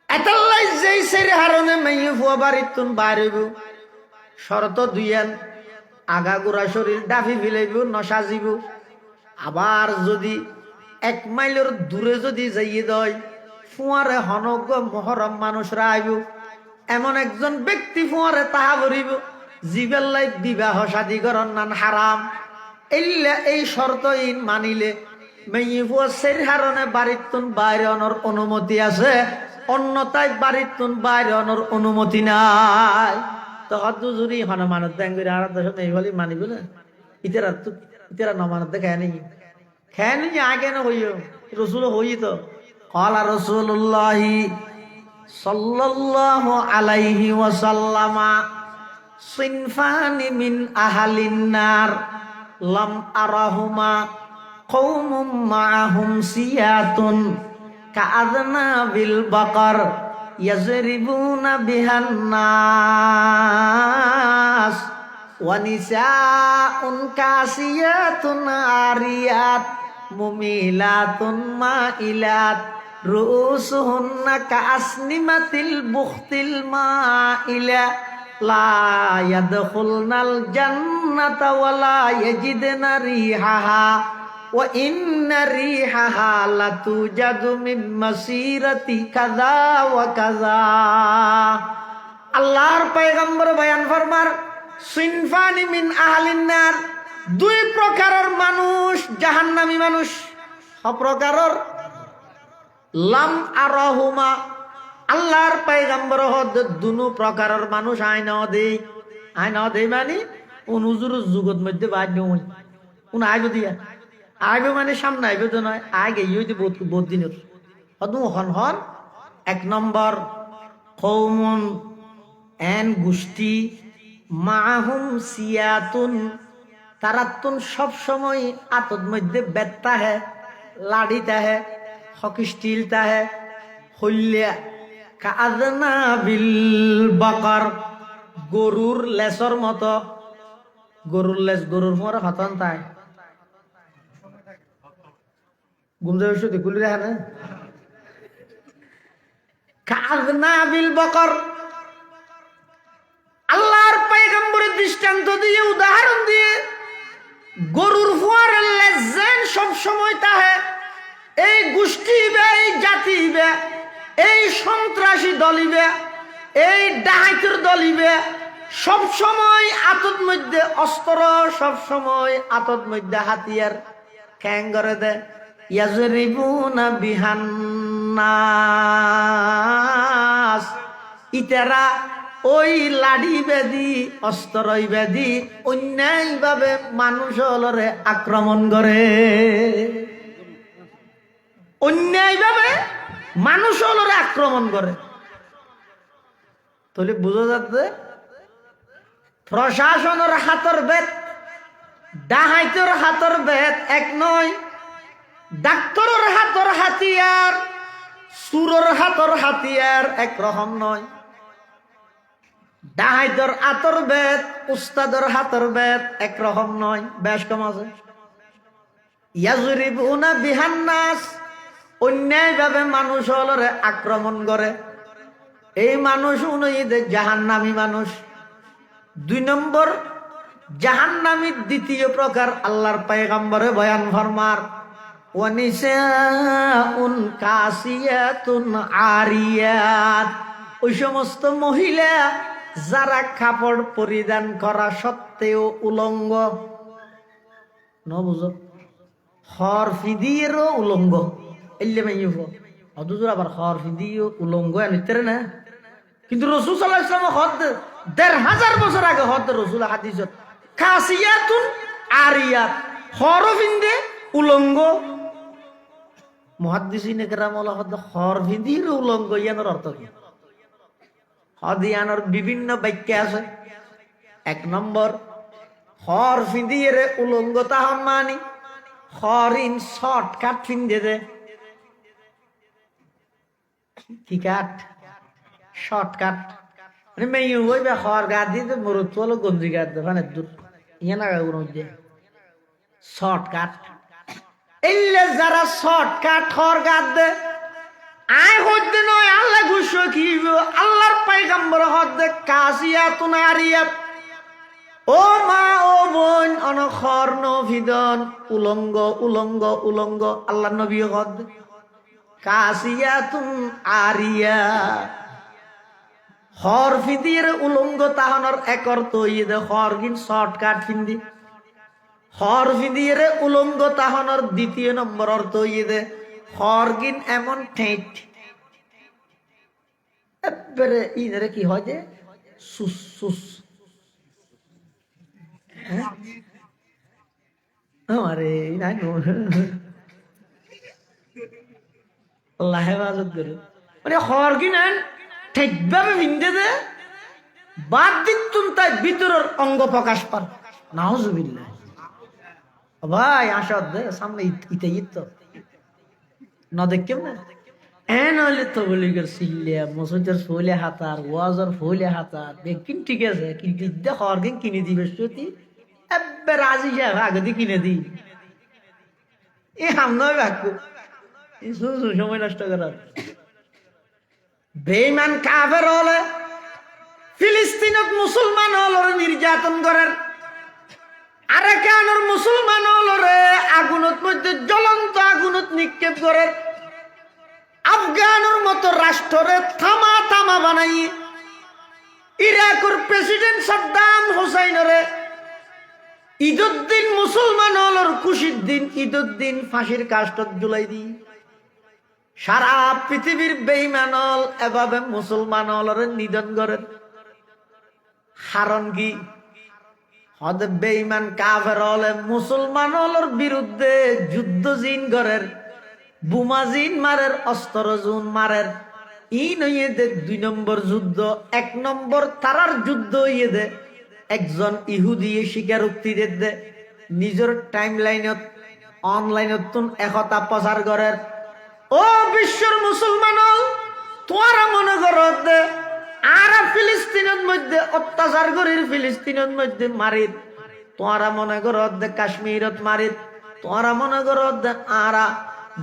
এতাল্লাই যেই সেরে হারনে মেয়ে হওয়া বাড়িতুন বাইরেব শরত দুইয়ান আগা গোড়া শরীর ডাফি ফিলাইব নসাজিব আবার যদি 1 মাইলের দূরে যদি যাইয়ে দেয় ফুয়ারে হনগ মহরম মানুষরা আইব এমন একজন ব্যক্তি ফুয়ারে তাহা বলিব জিবেল্লাই বিবাহ শাদী করন নান হারাম এল্লা এই শর্ত ইন মানিলে মেয়ে ফুয়া সের হারনে বাড়িতুন বাইরে অনর অনুমতি আছে অন্যতায় বাড়িতুন বাইরে অনর অনুমতি নাই তো হদ্দু জুরি হন মানত দেন করে আর দেশ এই বলি মানিব না ইতারা নমানত দেখে নেই খেয়ে নি আগে না হইও রসুল হই তো قال رسول الله صلى الله عليه وسلم صنفان من أهل النار لم أرهما قوم معهم سيات كأذناب البقر يضربون بها الناس ونساء كاسيات عاريات মুমিলাতুন মাইলাত রুউসুহুন্না কাসনিমাতিল বুখতিল মাইলা লা ইয়াদখুলনাল জান্নাতা ওয়ালা ইয়াজিদনা রিহাহা ওয়া ইন্না রিহাহা লাতুজাদু মিন মাসিরাতি কাযা ওয়া কাযা আল্লাহর পয়গম্বর বয়ান ফরমার সিনফানি মিন আহলিন নার 2 প্রকারের মানুষ জাহান্নামী মানুষ অপ্রকারের লাম আরাহুমা আল্লাহর পয়গম্বর হদ দুনো প্রকারের মানুষ আইন দেই মানে অনুজুর যুগত মধ্যে বাদ নই উন আইব দিয়া আইব মানে সামনে আইব তো নয় আগে ইউদি বহুত দিনের হদু হন 1 নম্বর কওমুন এন গোষ্ঠী মাহুম সিয়াতুন তারা তুন সব সময় আতর মধ্যে বেত্তা হে লাড়িতা হে হকি স্টিলতা হে হইলিয়া কাজনা বিল বকর গরুর লেসর মতো গরুর লেস গরুর মরে হতন তাই গুমজে ওষুধ গুলি রেখে না কাজনা বিল বকর আল্লাহর পয়গম্বরের দৃষ্টান্ত দিয়ে উদাহরণ দিয়ে গরুর ফুয়ারের লেজেন সব সময় তাহে এই গোষ্ঠী এই জাতি এই সন্ত্রাসী দলিবে এই ডাহাইতের দলিবে সব সময় আতত মধ্যে অস্ত্র সব সময় আতত মধ্যে হাতিয়ার খ্যাং করে দে ইয়াজরিবুনা বিহান্নাস ইতারা ওই লাড়ি বেদি অস্ত্রই বেদি অন্যায় ভাবে মানুষ হলরে আক্রমণ করে অন্যায় ভাবে মানুষ হলরে আক্রমণ করে। তাহলে বুঝা যাচ্ছে প্রশাসনের হাতর বেদ, ডাহাইতের হাতর বেদ এক নয়, ডাক্তারের হাতর হাতিয়ার, সুরের হাতর হাতিয়ার একরকম নয়। ডাহাইতের হাতর বেদ, উস্তাদের হাতর বেদ একরকম নয়, বেশ কম আছে। ইয়াজরিবুনা বিহান্নাস, অন্যায় ভাবে মানুষ হলরে আক্রমণ করে। এই মানুষ উনইদের জাহান্নামী মানুষ। 2 নম্বর জাহান্নামীর দ্বিতীয় প্রকার আল্লাহর পয়গম্বরে বয়ান ফরমার, ওয়ানিসাউন কাসিয়াতুন আরিয়াত, ওই সমস্ত মহিলা যারা কাপড় পরিধান করা সত্ত্বেও উলঙ্গ। ন বুঝো হর ফিদিয়েরও উলঙ্গ, এলে মাইব অথচ আবার হর ফিদিও উলঙ্গ আনিতে না। কিন্তু রসুল সাল্লাল্লাহু আলাইহি ওয়াসাল্লাম হদ ১৫০০ বছর আগে হদ রসুল হাদিসত কাসিয়াতুন আরিয়াত, হর ফিন্দে উলঙ্গ। মুহাদ্দিসিনে কেরাম ওয়ালা হদ হর ফিদির উলঙ্গ ইয়ানোর অর্থ কি? হদ ইয়ানোর বিভিন্ন বাক্য আছে। 1 নম্বর হর ফিদির উলঙ্গ তাহন মানি হরিন শর্টকাট ফিন্দে দে। কি কাট? শর্টকাট। মানে মেয়ে হইবে হর গাদ দিয়ে মরুত হলো গঞ্জি গাদ দেখানে দূর ইয়ে না মধ্যে শর্টকাট। এলে যারা শর্টকাট হর গাদ দে আয় হইতে নয় আল্লাহ ঘুষ কি আল্লাহর পয়গম্বর হদে কাসিয়াতুন আরিয়াত। ও মা ও বোন অনখর নভিদন উলঙ্গ উলঙ্গ উলঙ্গ। আল্লাহ নবী হদ কাসিয়াতুন আরিয়া, হর ফিদির উলঙ্গ তাহনর এক অর্থ ইয়ে হর গিন শর্টকাট ফিন্দি। হর ফিদির উলঙ্গ তাহনর দ্বিতীয় নম্বর অর্থ ইয়ে হর গিন এমন ঠেট এবারে ইদারে কি হয় যে সুস সুস। আরে নাই আল্লাহ হেফাজত করে। মানে হর গিন ঠিকভাবে ভিন্দে দে বাদ দিতুন তাই ভিতরের অঙ্গ প্রকাশ পান। নাউজুবিল্লাহ। ভাই আসদ দে সামনে ইতে ইত না দেখকেম না এন হলে তো বলি গেল সিল্লিয়া মসজিদের ফলে হাতার ওয়াজর ফলে হাতার দেখিন ঠিক আছে, কিন্তু ইদে হরগিন কিনে দিবে সত্যি এবার রাজি সাহেব আগে দিয়ে কিনে দিই। এ হামনয় বাক্য সময় নষ্ট করার। বেঈমান কাফের হলে ফিলিস্তিনত মুসলমান হলরে নির্যাতন করেন, আরেকানোর মুসলমান হলরে আগুনত মধ্যে জ্বলন্ত আগুনত নিক্ষেপ করেন। আফগানোর মতো রাষ্ট্রে থামা থামা বানাই ইরাকের প্রেসিডেন্ট সাদ্দাম হুসাইনরে ঈদুদ্দিন মুসলমান হলর খুশির দিন ঈদুদ্দিন ফাঁসির কাস্টত জুলাই দি। সারা পৃথিবীর বেঈমান হল এভাবে মুসলমান হলরে নিধন করেন। কারণ কি? হদ বেঈমান কাফের হলে মুসলমান হলর বিরুদ্ধে যুদ্ধ জিন করেন, বোমা জিন মারের, অস্ত্র জুন মারের। ই নইয়ে দে 2 নম্বর যুদ্ধ। 1 নম্বর তারার যুদ্ধ ইয়ে দে একজন ইহুদি স্বীকারোক্তি দে নিজের টাইম লাইনত অনলাইনত একতা প্রচার করেন। ও বিশ্বর মুসলমান তোরা মনে করো দে আর ফিলিস্তিনের মধ্যে অত্যাচার করির, ফিলিস্তিনের মধ্যে মারিত তোরা মনে করো দে কাশ্মীরত মারিত তোরা মনে করো দে আরা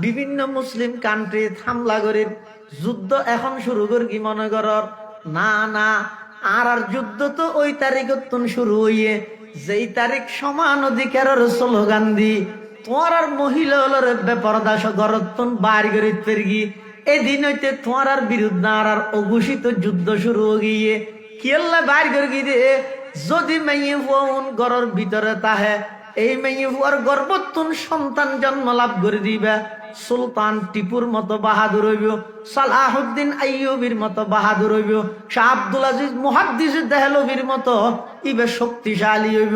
বিভিন্ন মুসলিম কান্ট্রি হামলা করির যুদ্ধ এখন শুরু করি কি মনে করো? না না, আর যুদ্ধ তো ওই তারিখত শুরু হইয়ে যেই তারিখ সমান অধিকারের স্লোগান দি তোমার আর মহিলা হলোর বেপরদা গরতন বাড়ি করে ফেরগি এদিন হইতে তোমার আর বিরুদ্ধে আর অঘোষিত যুদ্ধ শুরু গিয়ে কিল্লা বাড়ি করে গিয়ে যদি মেয়ে ফোন ঘরের ভিতরে তাহে এই মেয়ে ফুয়ার গর্ভতুন সন্তান জন্ম লাভ করে দিবে। সুলতান টিপুর মতো বাহাদুর হইব, সালাহুদ্দিন আইয়ুবীর মতো বাহাদুর হইব, শাহ আব্দুল আজিজ মুহাদ্দিস দেহলভীর মতো ইবে শক্তিশালী হইব।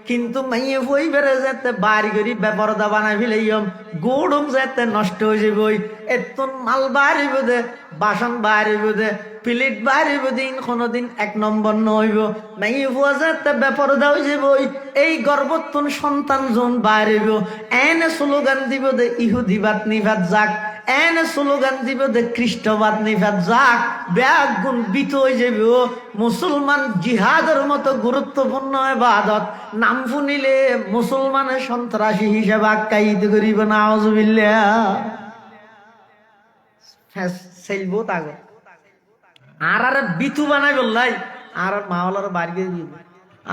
কিন্তু মাইয়ে বই বেড়ে যেতে বাড়ি করি বেপরদা বানাই ফেলাইম গোড়ম যেতে নষ্ট হয়ে যাবই এত মাল বাড়িব দে বাসন বাড়িব দে প্লেট বাড়িব দিন কোনোদিন এক নম্বর নইব মাইয়ে বুয়া যেতে বেপরদা হয়ে যাবই এই গর্বত্তন সন্তান জন বাড়িব এনে স্লোগান দিব দে ইহুদিবাদ নিভাত যাক এনে স্লোগান দিব দে খ্রিস্টবাদ নিভাত যাক ব্যাগ গুণ বিত হয়ে যাবে মুসলমান জিহাদের মতো গুরুত্বপূর্ণ ইবাদত নাম শুনিলে মুসলমানের সন্ত্রাসী হিসাবে আখ্যায়িত করিব নাউজুবিল্লাহ সেলবো তাগো আর বিতু বানাই বললাই আর মাওলার বাড়ি দিয়ে দিয়ে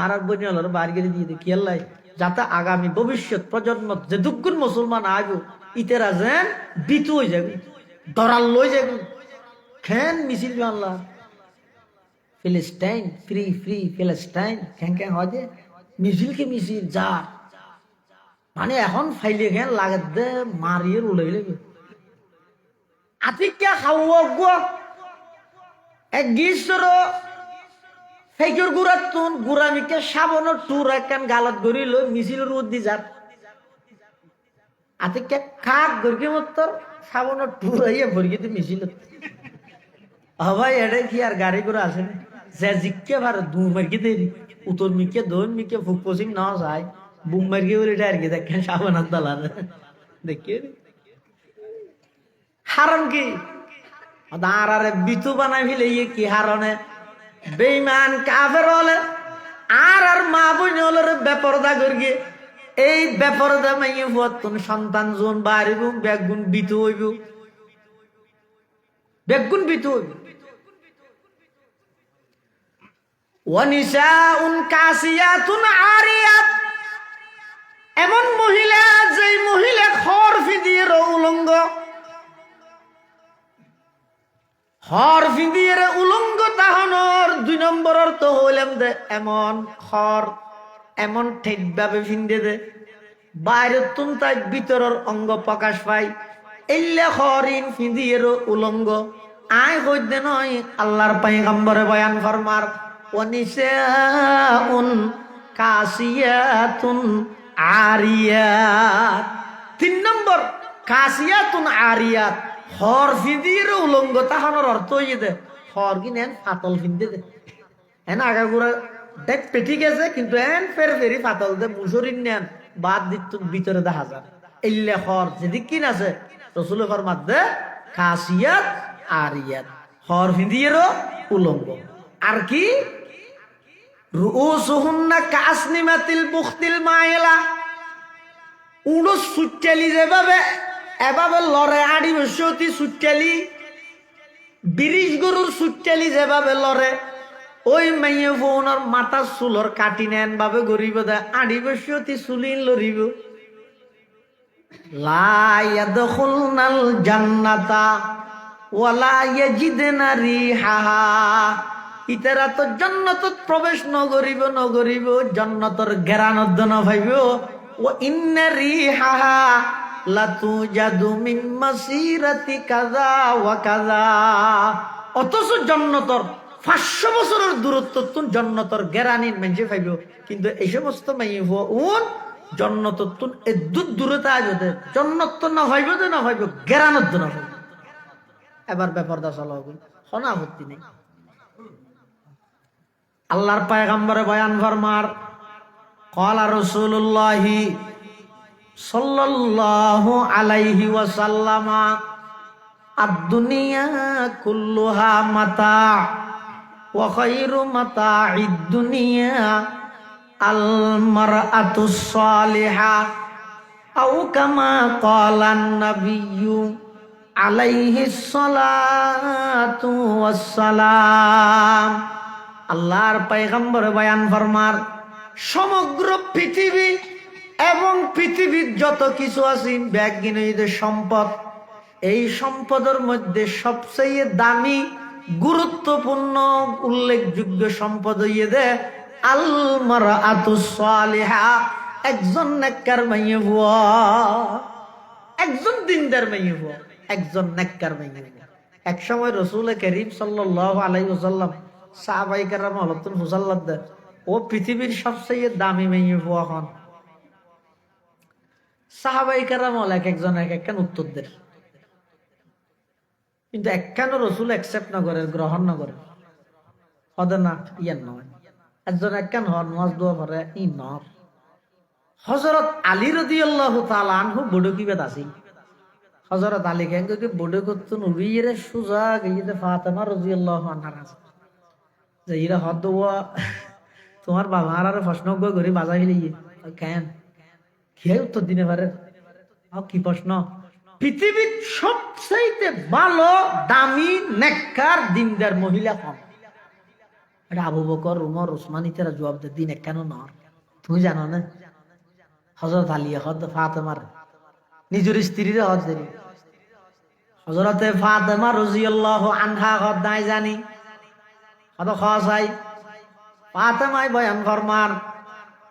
আর বনিয়ালার বাড়ি দিয়ে দিয়ে কি আল্লাহ যাতে আগামী ভবিষ্যৎ প্রজন্ম যে দুগুণ মুসলমান আইব ইতেরা যেন বিতু হয়ে যাবে দরাল লই যাবে খেন মিছিল আল্লাহ ফিলিস্টাইন ফ্রি ফ্রি ফিলিস্টাইন কেন কেন হয় যে মিছিল কি মিছিল যা মানে এখন ফাইলে কেন লাগে দে মারিয়ে উড়াই লাগবে আতিকা খাওয়া গো এক গিসর ফেকর গুড়ার তুন গুড়ামিকে সাবনের টুর একখান গালত গড়ি লই মিছিল রোদ দি যাত আতিকা কাক গড়কে মতর সাবনের টুর আইয়া ভরগিতে মিছিল হবাই এডে কি আর গাড়ি করে আসে না যে জিকে ভারে দু মার্কে দেরি উত্তর মিকে দোন মিকে ফুক পশ্চিম না যায় বুম মার্কে বলে এটা আর কি দেখেন সাবনার দালান দেখিয়ে হারাম কি আর বিতু বানাই ফেলে ইয়ে কি হারনে বেইমান কাফের হলে আর মা বোন হলে বেপরদা করিয়ে এই বেপরদা মাইয়ে ফুয়াতন সন্তান জন বাড়িব বেগুন বিতু হইব বেগুন বিতু হইব ওয়ানিসাউন কাসিয়াতুন আরিয়াত এমন মহিলা যেই মহিলা খরফি দিয়ে উলঙ্গ হরফি দিয়ে উলঙ্গ তাহনর 2 নম্বর অর্থ হইলাম দে এমন খর এমন ঠিক ভাবে ফিন্দে দে বাইরে তুন তাই ভিতরের অঙ্গ প্রকাশ পাই এল্লে খরিন ফিন্দিয়ের উলঙ্গ আয় হইতে নয় আল্লাহর পয়গম্বরে বয়ান ফরমার ওয়ানিসাউন কাসিয়াতুন আরিয়াত 3 নম্বর কাসিয়াতুন আরিয়াত হর ফিন্দির উলঙ্গ তাহানোর অর্থ হয়ে দে হর কি নেন ফাতল ফিন্দে দে এন আগাগুড়া দেখ পেটি গেছে কিন্তু এন ফের ফেরি ফাতল দে মুসরিন নেন বাদ দিত ভিতরে দেখা যায় এল্লে হর যেদিক কিন আছে রসুল ফরমাত দে কাসিয়াত আরিয়াত হর ফিন্দির উলঙ্গ আর কি রুউসুহুন্না কাসনিমাতিল বুখতিল মাইলা উড়ো সুচ্চালি যেভাবে এভাবে লড়ে আড়ি বসতি সুচ্চালি 20 গরুর সুচ্চালি যেভাবে লড়ে ওই মাইয়ে ফোনের মাথা চুলর কাটি নেন ভাবে গরিব দে আড়ি বসতি চুলিন লড়িব লা ইয়াদখুলনাল জান্নাতা ওয়ালা ইয়াজিদনা রিহাহা ইতারা তো জান্নাতত প্রবেশ নগরিব জান্নাতের ঘেরানোদ্দ না পাইব ও ইন্না রিহাহা লাতুজাদু মিন মাসিরাতি কাযা ওয়া কাযা অথচ জান্নাতের 500 বছরের দূরত্ব তুন জান্নাতের ঘেরানিন মেনজে পাইব কিন্তু এই সমস্ত মাইব উন জান্নাতত তুন এদুত দূরতা আজতে জান্নাত তো না হইব না হইব ঘেরানোদ্দ না হইব এবার বেপরদা চলাবো হনা আপত্তি নেই আল্লাহর পয়গম্বরে বয়ান ফরমার ক্বালা রাসূলুল্লাহ সাল্লাল্লাহু আলাইহি ওয়াসাল্লাম আদ-দুনিয়া কুল্লুহা মাতা ওয়া খায়রু মাতা'id দুনিয়া আল মারআতুস সালিহা আও কামা ক্বালা an-নাবিয়্যু আলাইহিস সালাতু ওয়াস সালাম আল্লাহর পয়গম্বর বয়ান ফরমার সমগ্র পৃথিবী এবং পৃথিবীর যত কিছু আছে ব্যাগিনীয় সম্পদ এই সম্পদের মধ্যে সবচেয়ে দামি গুরুত্বপূর্ণ উল্লেখযোগ্য সম্পদ হইয়ে দে আল মারআতুস সালিহা একজন নেককার মাইয়া বুয়া একজন দিনদার মাইয়া বুয়া একজন নেককার মাইয়া বুয়া এক সময় রাসূল করিম সাল্লাল্লাহু আলাইহি ওয়াসাল্লাম সাহাবায়ে কেরাম হলতুন হুজাল্লাদ ও পৃথিবীর সবচেয়ে দামি মেয়ে বুয়া হন। সাহাবাই কেরাম এক একজন এক একখান উত্তর দেন, কিন্তু একখানো রসুল অ্যাকসেপ্ট না করে, গ্রহণ না করে। হদে না ইয়ার নয়, একজন একখান হন ওয়াজ দোয়া করে ই নর। হযরত আলী রাদিয়াল্লাহু তাআলা আনহু বড় কি বেদ আছে। হযরত আলী কেন বড় করতেন উড়িয়ে সুজা গিয়ে ফাতেমা রাদিয়াল্লাহু আনহা আছে যে ইরা হদ দোয়া তোমার বাবা আর প্রশ্ন করে বাজাই লিয়ে কেন কে উত্তর দিনে পারে। কি প্রশ্ন? পৃথিবীর সবচাইতে ভালো দামি নেককার দিনদার মহিলা কম। এটা আবু বকর, উমর, ওসমান ইতারা জবাব দেয় দিন কেন নর। তুমি জানো না হযরত আলী হদ ফাতেমার নিজের স্ত্রীর হদ দেরি। হযরতে ফাতেমা রাদিয়াল্লাহু আনহা হদ নাই জানি হদ খাসাই ফাতেমায় বয়ান ফরমান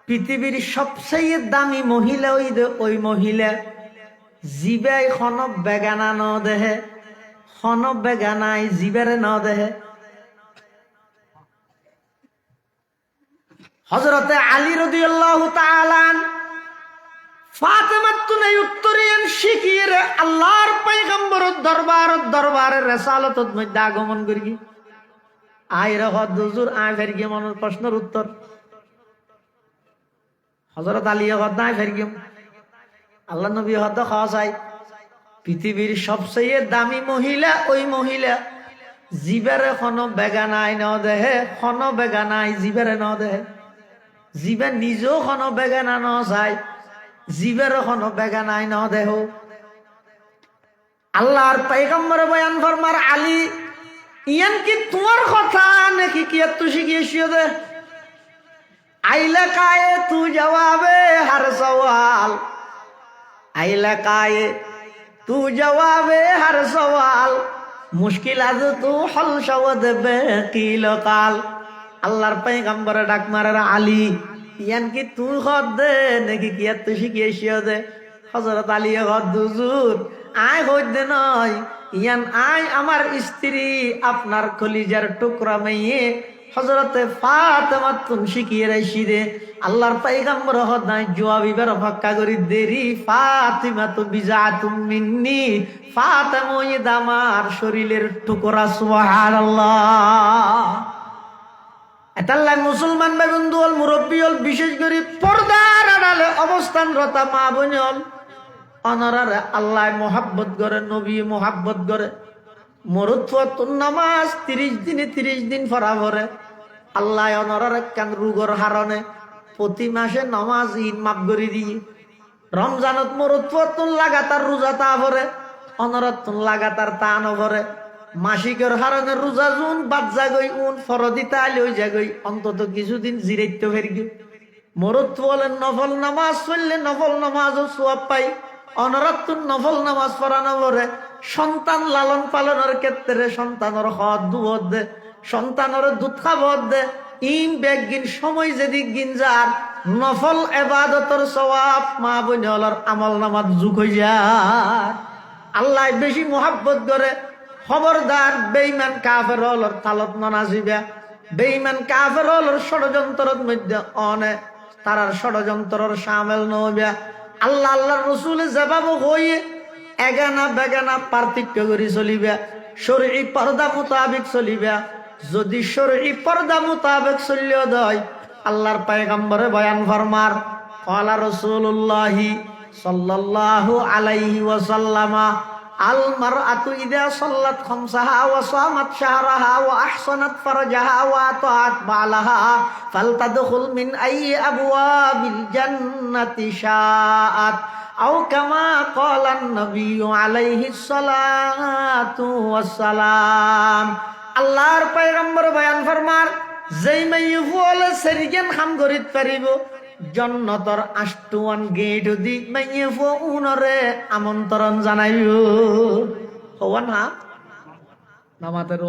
পৃথিবীর সবচেয়ে দামি মহিলা ওই মহিলা জিবাই খন বেগানা ন দেহে, খন বেগানাই জিবারে ন দেহে। হযরতে আলী রাদিয়াল্লাহু তাআলা ফাতেমার তুনে উত্তরিয়ান শিখিয়ে আল্লাহর পয়গম্বরের দরবারের রিসালাতের মধ্যে আগমন করি আইরে হদ হুজুর আয় ফের গিয়ে মনের প্রশ্নের উত্তর। হযরত আলী হদ নাই ফের গিয়ে আল্লাহ নবী হদ খাওয়াই পৃথিবীর সবচেয়ে দামি মহিলা ওই মহিলা জিবারে খন বেগানাই ন দেহে, খন বেগানাই জিবারে ন দেহে। জিবে নিজেও খন বেগানা ন চাই, জিবের খন বেগানাই ন দেহ। আল্লাহর পয়গম্বর বয়ান ফরমার আলী ইয়ান কি তোমার কথা নাকি কি তু শিখিয়েছিও দে আইলা কায়ে তু জবাবে হর সওয়াল, আইলা কায়ে তু জবাবে হর সওয়াল, মুশকিল আজ তু হল সওদ বেকিল কাল। আল্লাহর পয়গম্বর ডাক মারার আলী ইয়ান কি তুই হদ দে নাকি কি তুই শিখিয়েছিও দে। হযরত আলী হদ হুজুর আয় হইদ দে নয়, ইয়ান আয় আমার স্ত্রী আপনার কলিজার টুকরা মেয়ে হযরতে ফাতেমা তুন শিখিয়ে রাইছি দে। আল্লাহর পয়গম্বর হদ নাই জবাবিবার ফাক্কা করি দেরি ফাতিমা তো বিজাতুম মিন্নি, ফাতেমা ইদ আমার শরীরের টুকরা। সুবহানাল্লাহ। এটাল্লাই মুসলমান ভাই বন্ধু হল মুরব্বী হল বিশেষ করে পর্দার আড়ালে অবস্থানরতা মা বোন হল অনরারে আল্লাহ মোহাব্বত করে, নবী মোহাব্বত করে। মরুত্বতুন নামাজ 30 দিনে 30 দিন পড়া পড়ে আল্লাহ অনরারে কান রোগর হারণে প্রতি মাসে নামাজ ঈদ মাফ করে দিয়ে। রমজানত মরুত্বতুন লাগাতার রোজা তা পড়ে, অনরতুন লাগাতার তা নভরে। মাসিকের হারণে রোজা জুন বাদ জাগই উন ফরদিতা লই জাগই অন্তত কিছুদিন জিরাইতে ফেরগি। মরুত বলেন নফল নামাজ পড়লে নফল নামাজও সওয়াব পাই, অনরাতুন নফল নামাজ পড়ানো পরে সন্তান লালন পালনের ক্ষেত্রে সন্তানের হদ দুধ দে, সন্তানের দুধ খাবত দে। ইন বেগিন সময় যেদিক গিন যার নফল ইবাদতের সওয়াব মা বোনর আমল নামাজ যুগ হই যায়। আল্লাহ বেশি মোহাব্বত করে। খবরদার বেঈমান কাফের হলর তালত নাজিবা, বেঈমান কাফের হলর ষড়যন্ত্রের মধ্যে অনে তারার ষড়যন্ত্রের শামিল নইবা। আল্লাহ আল্লাহর রাসূল জবাব হইয়ে এগানা বেগানা পার্থক্য করে চলিবা, শরঈ পর্দা মোতাবেক চলিবা। যদি শরঈ পর্দা মোতাবেক চলিও দয় আল্লাহর পয়গম্বরে বয়ান ফরমার ক্বালা রাসূলুল্লাহি সাল্লাল্লাহু আলাইহি ওয়াসাল্লামা আল মারআতু ইযা সাল্লাত খামসাহা ওয়া সামাত শাহরাহা ওয়া আহসানাত ফারজাহা ওয়া আতাআত বালাহা ফালতাদখুল মিন আইয়ি আবওয়াবিল জান্নাতি শাআত আও কামা ক্বালান নাবিয়্যু আলাইহিস সালাতু ওয়াস সালাম। আল্লাহর পয়গম্বর বয়ান ফরমার যেই মাইয়ু বলে সেরিগেন খাম গরিত পারিব জন্নতর আষ্টুয়ান গেট দি মাইয়ে ফোনরে আমন্ত্রণ জানাইও। হওয়ান হা নামাতের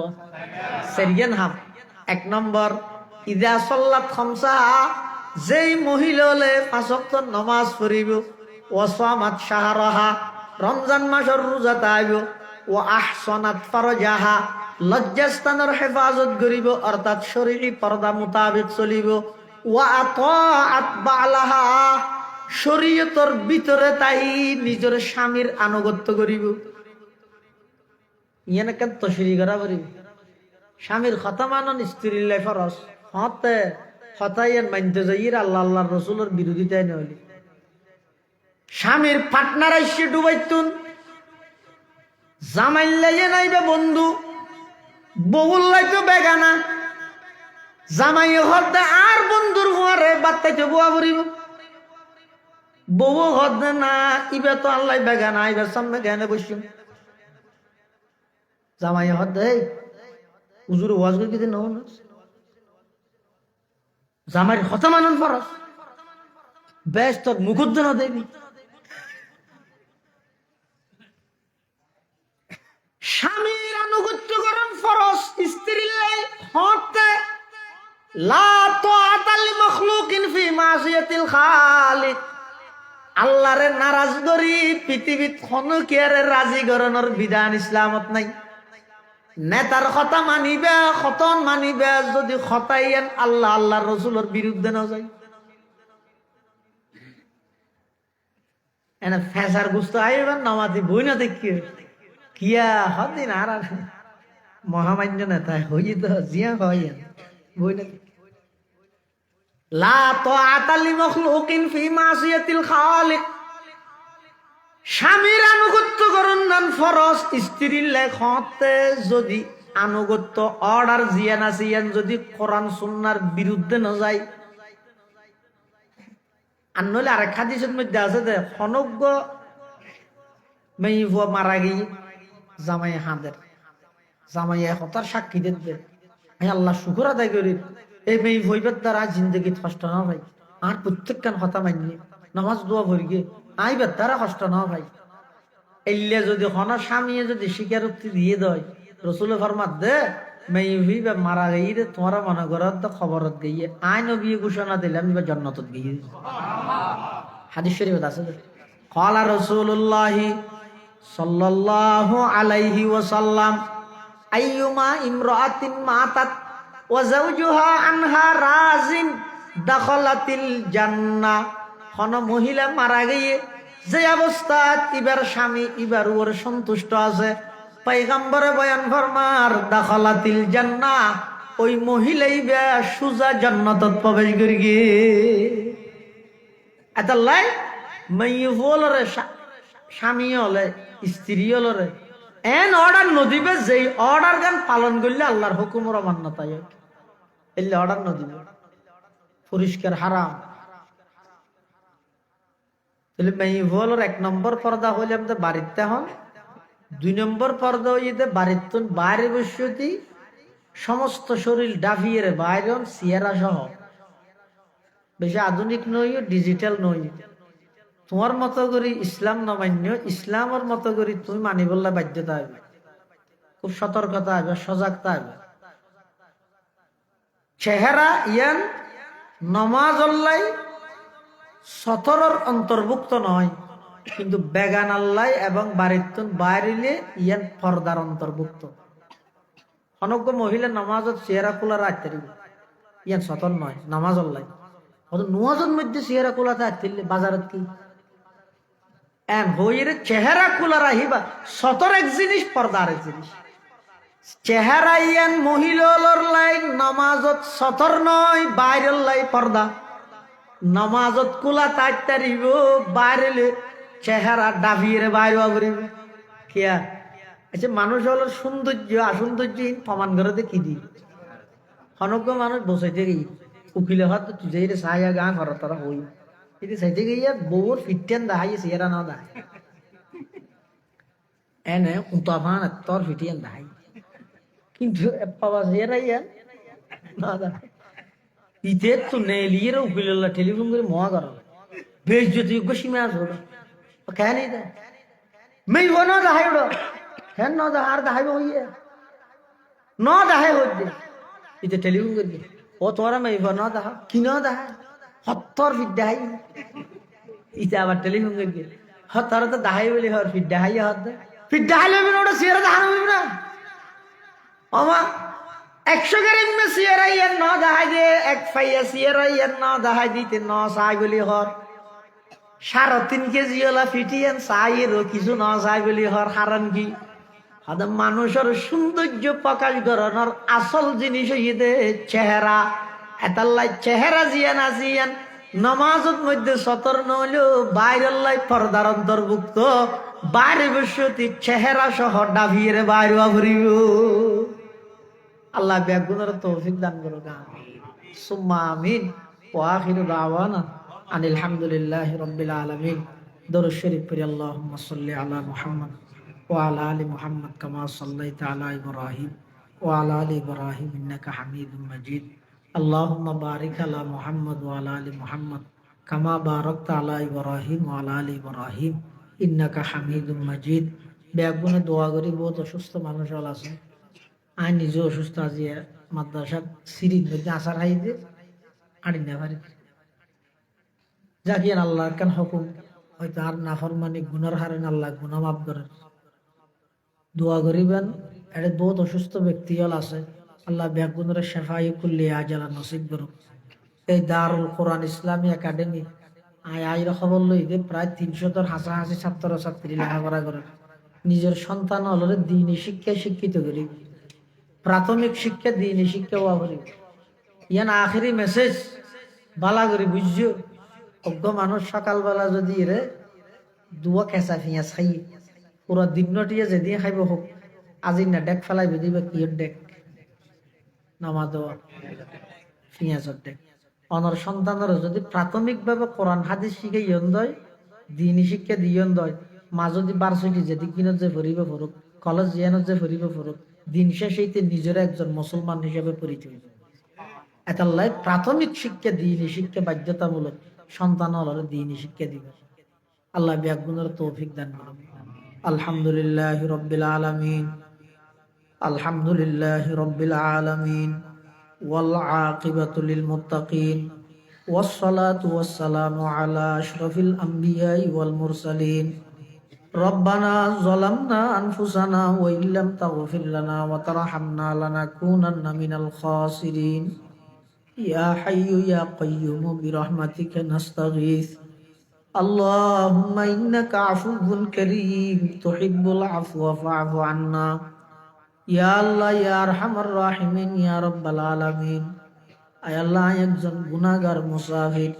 সেরিগেন হাম। 1 নম্বর ইদা সাল্লাত খামসা, যেই মহিলালে 5 ওয়াক্ত নামাজ পড়িব, ওয়া সামাত শাহরাহা, রমজান মাসের রোজা তাইব, ওয়া আহসানাত ফারজাহা, লজ্জাস্থানের হেফাজত করিব অর্থাৎ শরীরী পর্দা মোতাবেক চলিব, ওয়া আতাআত বালাহা, শরীয়তর ভিতরে তাই নিজের স্বামীর আনুগত্য করিব। ইয়ানে কেন তশরি করা পারিব? স্বামীর কথা মানন স্ত্রীর লাই ফরজ, হতে হতাইয়ের মানতে যাইয়ের আল্লাহ আল্লাহর রসুলের বিরোধিতায় নইলে। স্বামীর পার্টনার আইসে ডুবাইতুন, জামাইল লাইয়ে নাইবে বন্ধু, বহুল লাইতো বেগানা, জামাই হতে আর বন্ধুর হুয়ারে বাত্তাইতে বুয়া পড়িব। বউ হতে না, ইবে তো আল্লাহ বেগানা, ইবার সামনে জ্ঞানে বসুন। জামাই হতে উজুর ওয়াজ করে কি দিন জামাইয়ের কথা মানন ফরজ, বেশ তোর মুখুদ্দনা দেবী। স্বামীর আনুগত্য করণ ফরজ, স্ত্রীর হতে লা তাআতা লিমাখলুকিন ফি মাসিয়াতিল খালিক। আল্লাহরে নারাজ করি পৃথিবীত কোনো কেয়ারে রাজি করানোর বিধান ইসলামত নাই। নেতার কথা মানিবে, খতন মানিবে, যদি খতাইয়েন আল্লাহ আল্লাহর রসুলের বিরুদ্ধে না যায়। এনে ফেসার গুস্ত আইবেন নামাজি বই না দেখি কিয়া হদিন আর মহামান্য নেতা হই তো জিয়া হইয়া বই না লা তাআতা লিমাখলুকিন ফি মাসিয়াতিল খালিক। স্বামীর আনুগত্য করুন নান ফরজ, স্ত্রীর লেখতে যদি আনুগত্য অর্ডার জিয়ান আসিয়ান যদি কোরআন সুন্নাহর বিরুদ্ধে না যায়। আর নইলে আরেক হাদিসের মধ্যে আছে যে খনজ্ঞ মেয়ে মারা গিয়ে জামাই হাঁদের, জামাই হতার সাক্ষী দেবে, আল্লাহ শুকুর আদায় করি এই মেয়ে ভইবের দ্বারা জিন্দগি কষ্ট না ভাই, আর প্রত্যেক কান কথা মানিয়ে নামাজ দোয়া ভরি গিয়ে আইবার দ্বারা কষ্ট না ভাই। এলে যদি হন স্বামী যদি স্বীকারোক্তি দিয়ে দেয়, রসুল ফরমাত দে মেয়ে হইবে মারা গিয়ে তোমারা মনে করত খবরত গিয়ে আইন বিয়ে ঘোষণা দিলে আমি জন্নতত গিয়ে। হাদিস শরীফত আছে ক্বালা রাসূলুল্লাহ সাল্লাল্লাহু আলাইহি ওয়াসাল্লাম আইয়ুমা ইমরাআতিন মাতাত ওয়া যাওজুহা আনহা রাজিন দাখালাতিল জান্নাহ। কোন মহিলা মারা গিয়ে যে অবস্থা ইবার স্বামী ইবার ওর সন্তুষ্ট আছে, পয়গম্বরে বয়ান ফরমার দাখালাতিল জান্নাহ, ওই মহিলাই বে সুজা জান্নাতত প্রবেশ করি গে। এতলাই মাইয়ে বলরে স্বামী হলে স্ত্রী হলরে এন অর্ডার নদিবে, যেই অর্ডার গান পালন করলে আল্লাহর হুকুমের অমান্যতা এলে অর্ডার নদিবে পরিষ্কার হারাম। তাহলে মেয়ে বলর এক নম্বর পর্দা হইলে আমাদের বাড়িতে হন, দুই নম্বর পর্দা হইতে বাড়িতে বাইরে বসতি সমস্ত শরীর ডাফিয়ে বাইরে সিয়ারা সহ, বেশি আধুনিক নই ডিজিটাল নই, তোমার মতো করি ইসলাম নমান্য ইসলামের মতো করি তুমি মানি বললে বাধ্যতা হবে, খুব সতর্কতা হবে, সজাগতা হবে। চেহারা ইয়ান নমাজ অল্লাই সতরের অন্তর্ভুক্ত নয়, কিন্তু বেগান আল্লাহ এবং বাড়ির বাইরে ইয়ান পর্দার অন্তর্ভুক্ত। অনজ্ঞ মহিলা নামাজত চেহারা খোলা রাখতে দিবে, ইয়ান সতর নয়, নামাজ অল্লাই নামাজের মধ্যে চেহারা খোলাতে রাখতে বাজারত কি এন হইরে চেহারা খোলা রাখিবা, সতর এক জিনিস পর্দার এক জিনিস। চেহারা ইয়ান মহিলার লাই নামাজত সতর নয়, বাইরের লাই পর্দা। নামাজত খোলা তাড়িব, বাইরে চেহারা ডাবিয়ে বাইরে করিব কিয়া। আচ্ছা মানুষ হল সৌন্দর্য আসৌন্দর্য প্রমাণ করে দেখি দি অনজ্ঞ মানুষ বসাইতে গিয়ে উকিলে হাত তুঝে সাহায্য গা ঘর তারা হই এটি সাইতে গিয়ে বউর ফিটেন দেখাই চেহারা না দেখায় এনে উতাফান তোর ফিটিয়েন দেখাই, কিন্তু পাওয়া চেহারা ইয়ান না দেখায়। ইতে তো নেলিয়ে উকিল টেলিফোন করে মহা কর বেশ যদি সীমা আছে কেন नहीं था मैं वो ना दहाई उड़ो है ना दहार दहाई वो ये ना दहाई हो दे इते टेलीफोन कर के वो तोरा मैं वो ना दहा कि ना दहा हत्तर फिर दहाई इते आवार टेलीफोन कर के हत्तर तो दहाई बोली हर फिर दहाई हद फिर दहाई ले बिना उड़ा शेर दहाना भी ना अमा 100 গ্রাম মে সিয়ারাইয়া ন দাহাই দে এক ফাইয়া সিয়ারাইয়া ন দাহাই দিতে ন চাই বলি হর 3.5 কেজি ওলা ফিটিয়েন চাইয়েরও কিছু ন চাই বলি হর হারান কি হাতে মানুষের সৌন্দর্য প্রকাশ করানোর আসল জিনিস হইতে চেহারা এতাল্লাই চেহারা জিয়ান আসিয়ান নমাজত মধ্যে সতর নইলেও বাইরের পর্দার অন্তর্ভুক্ত বাইরে বসতি চেহারা সহ ডাভিয়ে বাইরে ঘুরিব আল্লাহ ব্যাগুনের তৌফিক দান করুক আমিন সুম্মা আমিন ওয়া আখিরু দাওয়ানা আনিল হামদুলিল্লাহি রাব্বিল আলামিন দরুদ শরীফ পড়ি আল্লাহুম্মা সাল্লি আলা মুহাম্মদ ওয়া আলা আলি মুহাম্মদ কামা সাল্লাইতা আলা ইব্রাহিম ওয়া আলা আলি ইব্রাহিম ইন্নাকা হামিদুম মাজিদ আল্লাহুম্মা বারিক আলা মুহাম্মদ ওয়া আলা আলি মুহাম্মদ কামা বারাকতা আলা ইব্রাহিম ওয়া আলা আলি ইব্রাহিম ইন্নাকা হামিদুম মাজিদ ব্যাগুনে দোয়া করি বহুত অসুস্থ মানুষ আছে আই নিজে অসুস্থ আজি মাদ্রাসা সিরিজ মধ্যে আসার হাইতে আড়ি না পারি জাকিয়ান আল্লাহর কান হুকুম হয়তো আর নাফরমানি গুনার হারেন আল্লাহ গুনাহ মাফ করেন দোয়া করিবেন এটা বহুত অসুস্থ ব্যক্তি হল আছে আল্লাহ ব্যাগুনের শেফাই কুল্লি আজালা নসিব করুক এই দারুল কোরআন ইসলামী একাডেমি আইর খবর লইতে প্রায় 300 হাসাহাসি ছাত্র ছাত্রী লেখাপড়া করেন নিজের সন্তান হলে দিনী শিক্ষায় শিক্ষিত করি প্রাথমিক শিক্ষা দিনী শিক্ষা হওয়া করি ইয়ান আখেরি মেসেজ বালা করি বুঝছো অজ্ঞ মানুষ সকালবেলা যদি রে দুয়া কেঁচা পিঁয়াজ খাই পুরো দিনটিয়ে যেদিন খাইব হোক আজি না ডেক ফেলাই দিবে কি ডেক নামা দেওয়া পিঁয়াজের ডেক অনর সন্তানের যদি প্রাথমিকভাবে কোরআন হাদিস শিখে ইয়ন দয় দিনী শিক্ষা দিয়ন দয় মা যদি বার্ষিকী যেদিক কিনত যে ভরিবে ফরুক কলেজ জিয়ানত যে ভরিবে ফরুক দিন শেষে নিজের একজন মুসলমান হিসেবে পরিচয় এটাল্লাই প্রাথমিক শিক্ষা দিনী শিক্ষা বাধ্যতামূলক সন্তান হলরে দিনী শিক্ষা দিবে আল্লাহ ব্যাগুনের তৌফিক দান করুন আলহামদুলিল্লাহি রাব্বিল আলামিন আলহামদুলিল্লাহি রাব্বিল আলামিন ওয়াল আকিবাতু লিল মুত্তাকিন ওয়াস সালাতু ওয়াস সালামু আলা আশরাফিল আমবিয়াই ওয়াল মুরসালিন রব্বানা যালামনা আনফুসানা ওয়া ইল্লাম তাগফির লানা ওয়া তারহামনা লানাকুনান্না মিনাল খাসিরিন ইয়া হাইয়্যু ইয়া কাইয়্যুম বিরহমাতিকা নাস্তাগীথ আল্লাহুম্মা ইন্নাকা আফুউন কারীম তুহিব্বুল আফওয়া ফা'ফু আন্না ইয়া আল্লাহ ইয়া আরহামার রাহিমিন ইয়া রাব্বাল আলামিন আয় আল্লাহ একজন গুনাহগার মুসাফির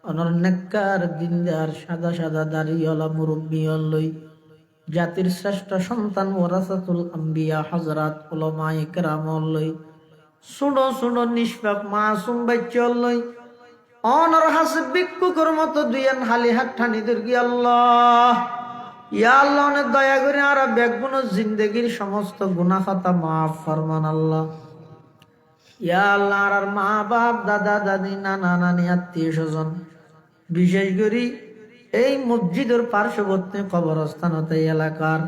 অনর নেককার দিনদার সাদা সাদা দাড়িওয়ালা মুরব্বী লই জাতির শ্রেষ্ঠ সন্তান ওয়ারাসাতুল আম্বিয়া হযরত উলামায়ে কেরাম লই সুনো সুনো নিষ্পাপ মাসুম বাচ্চা লই অনর হাসিব ভিক্ষুকের মতো দুইয়ান হালি হাত ঠানি দুর্গি আল্লাহ ইয়া আল্লাহ অনেক দয়া করে আর বেগুন জিন্দেগির সমস্ত গুনাহ খাতা মাফ ফরমান আল্লাহ ইয়া আল্লাহ আর মা বাপ দাদা দাদি নানা নানি আত্মীয় স্বজন বিশেষ করে এই মসজিদের পার্শ্ববর্তী কবরস্থান হতে এলাকার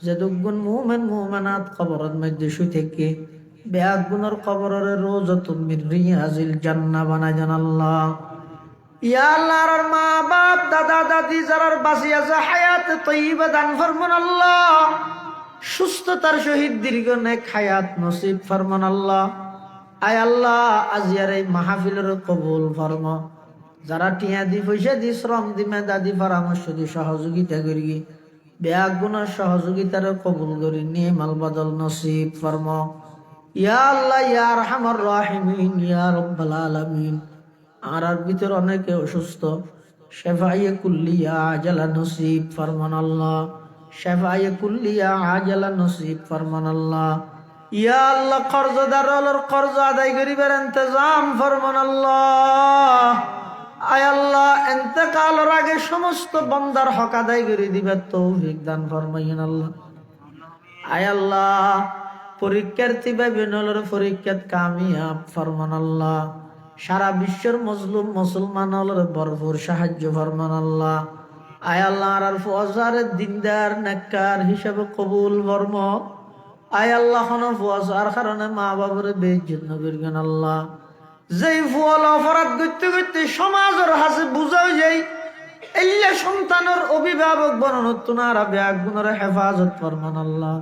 যে দুগুণ মুমিন মুমিনাত কবরের মধ্যে শুই থেকে বেগুনের কবরের রোজাতুম মিন রিয়াজিল জান্নাহ বানায় জান আল্লাহ ইয়া আল্লাহ আর মা বাপ দাদা দাদি যারা বাঁচি আছে হায়াত তয়্যিবা দান ফরমান আল্লাহ সুস্থতার সহিত দীর্ঘ নেক হায়াত নসিব ফরমান আল্লাহ আয় আল্লাহ আজিয়ার এই মাহফিলের কবুল ফরমা যারা টিয়া দি পয়সা দি শ্রম দি মেধা দি পরামর্শ দি সহযোগিতা করি বেগুনের সহযোগিতার কবুল করি নিয়ে মাল বদল নসিব ফরমা ইয়া আল্লাহ ইয়া আরহামার রাহিমিন ইয়া রাব্বাল আলামিন আর ভিতর অনেকে অসুস্থ শেফায়ে কুল্লিয়া আজালা নসিব ফরমান আল্লাহ শেফায়ে কুল্লিয়া আজালা নসিব ফরমান আল্লাহ ইয়া আল্লাহ কর্জদারর কর্জ আদায় করিবার ইন্তজাম ফরমান আল্লাহ আয় আল্লাহ ইন্তেকালের আগে সমস্ত বান্দার হক আদায় করে দিবার তৌফিক দান ফরমাইন আল্লাহ আয় আল্লাহ পরীক্ষার্থী ভাইবোনেদের পরীক্ষাত কামিয়াব ফরমান আল্লাহ সারা বিশ্বের মজলুম মুসলমানদের ভরপুর সাহায্য ফরমান আল্লাহ আয় আল্লাহ আর ফওয়াজারের দিনদার নেককার হিসাবে কবুল ফরম আয় আল্লাহ কোন ফওয়াজার কারণে মা বাবার বেইজ্জত নকরিবেন আল্লাহ যেই ফুয়াল অপরাধ করতে করতে সমাজের হাসে বুঝাও যাই এল্লা সন্তানের অভিভাবক বননতুনারা বেগুনের হেফাজত ফরমান আল্লাহ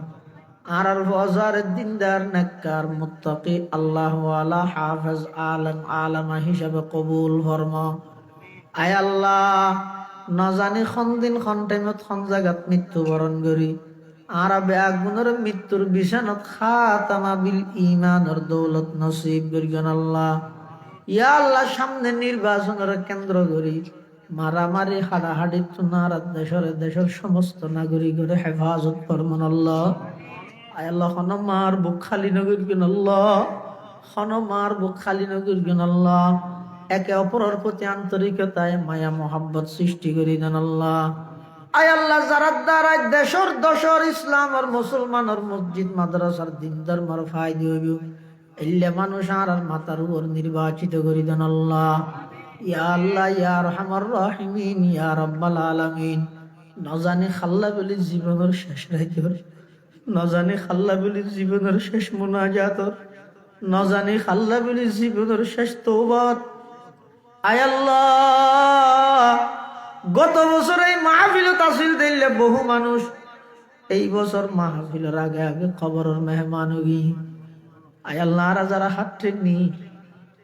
আর ফজার দিনদার নেককার মুত্তাকি আল্লাহ ওয়ালা হাফেজ আলেম আলামা হিসাবে কবুল ফরমা। আয় আল্লাহ, না জানি খন দিন খন টাইমত খন জায়গাত মৃত্যুবরণ করি, আর বেগুনের মৃত্যুর বিছানত খাতামা বিল ঈমানের দৌলত নসিব করিবেন আল্লাহ। ইয়া আল্লাহ, সামনে নির্বাচনের কেন্দ্র করি মারামারি হাডাহাডি তুনার দেশের সমস্ত নাগরিকের হেফাজত করবেন আল্লাহ। আয় আল্লাহ, খন মার বুক খালি নগরিবেন আল্লাহ, খন মার বুক খালি নগরিবেন আল্লাহ। একে অপরের প্রতি আন্তরিকতায় মায়া মোহাব্বত সৃষ্টি করি দেন আল্লাহ। আয় আল্লাহ, যারা দ্বারা দেশর দশর ইসলাম আর মুসলমানের মসজিদ মাদ্রাসার দিন ধর্মের ফায়দা হইব, এলে মানুষ আর মাথার উপর নির্বাচিত করি দেন আল্লাহ। ইয়া আল্লাহ, ইয়া রহমান রহিমিন, ইয়া রব্বাল আলামিন। নজানি খাল্লা বলি জীবনের শেষ রাইতর, নজানি খাল্লা বলি জীবনের শেষ মুনাজাতর, নজানি খাল্লা বলি জীবনের শেষ তওবার। আয় আল্লাহ, গত বছর এই মাহফিল তাসিল দিলে বহু মানুষ এই বছর মাহফিলের আগে আগে খবরের মেহমান হই। আয় আল্লাহ, আর যারা হাত ট্রেননি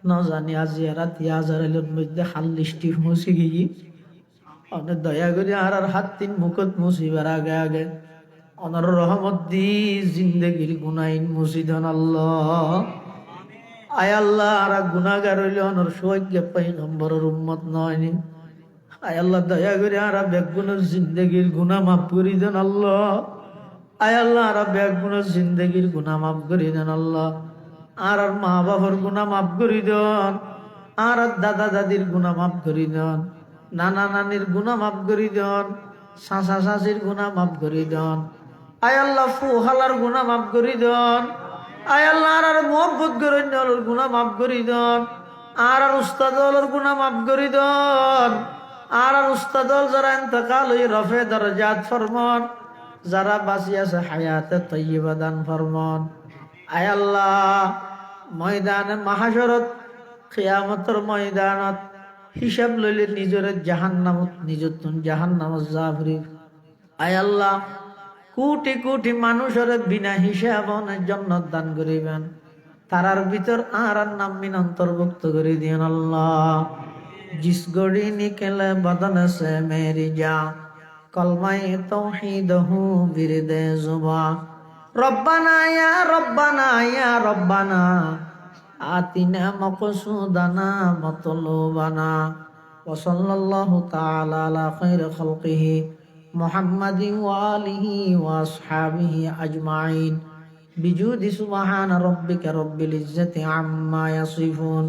ন জানি আজি রাতি আজারের মধ্যে হাল্লিশটি মুছি গিয়ে অনেক দয়া করি আর হাত তিন মুখত মুছিবার আগে আগে অনর রহমত দি জিন্দগির গুনাইন মুছিদন আল্লাহ। আয় আল্লাহ, আর গুনাগার হইলে অনর সৌভাগ্য পয়গম্বরের উম্মত নয়নি। আয় আল্লাহ, দয়া করে আর বেগুনের জিন্দগির গুনাহ মাফ করি দেন আল্লাহ। আয় আল্লাহ, আর বেগুনের জিন্দগির গুনাহ মাফ করি দেন আল্লাহ। আর মা বাবার গুনাহ মাফ করি দেন, আর দাদা দাদির গুনাহ মাফ করি দেন, নানা নানির গুনাহ মাফ করি দেন, চাচা চাচির গুনাহ মাফ করি দেন। আয় আল্লাহ, ফুহালার গুনাহ মাফ করি দেন। আয় আল্লাহ, আর মোহাম্মত গরইনর গুনাহ মাফ করি দেন, আর উস্তাদর গুনাহ মাফ করি দেন। আর উস্তাদল যারা ইন্তেকাল হই রফে দরজাত ফরমান, যারা বাঁচি আছে হায়াতে তয়্যিবা দান ফরমান। আয় আল্লাহ, ময়দানে মাহাশরত কিয়ামতের ময়দানত হিসাব লইলে নিজের জাহান্নামত নিজতুন জাহান্নামত জাফরি। আয় আল্লাহ, কোটি কোটি মানুষের বিনা হিসাব জান্নাত দান করিবেন, তারার ভিতর আর নাম মিন অন্তর্ভুক্ত করে দিন আল্লাহ। जिस घड़ी निकले बदन से मेरी जान, कलमाए तौहीद हूँ बिरदे जुबान। रब्बना या रब्बना या रब्बना, आतिना मक़सूदना मतलूबना। वसल्लल्लाहु ताला अला खैर खल्क़िही मुहम्मदिन व आलिही व अस्हाबिही अजमाइन। बिजूदि सुब्हान रब्बिका रब्बिल इज्जति अम्मा यसिफून।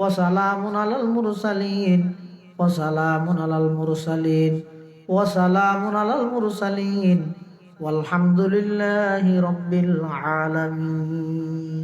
वसलामुन अलल मुरसलीन, वसलामुन अलल मुरसलीन, वसलामुन अलल मुरसलीन, वल्हम्दुलिल्लाहि रब्बिल आलमीन।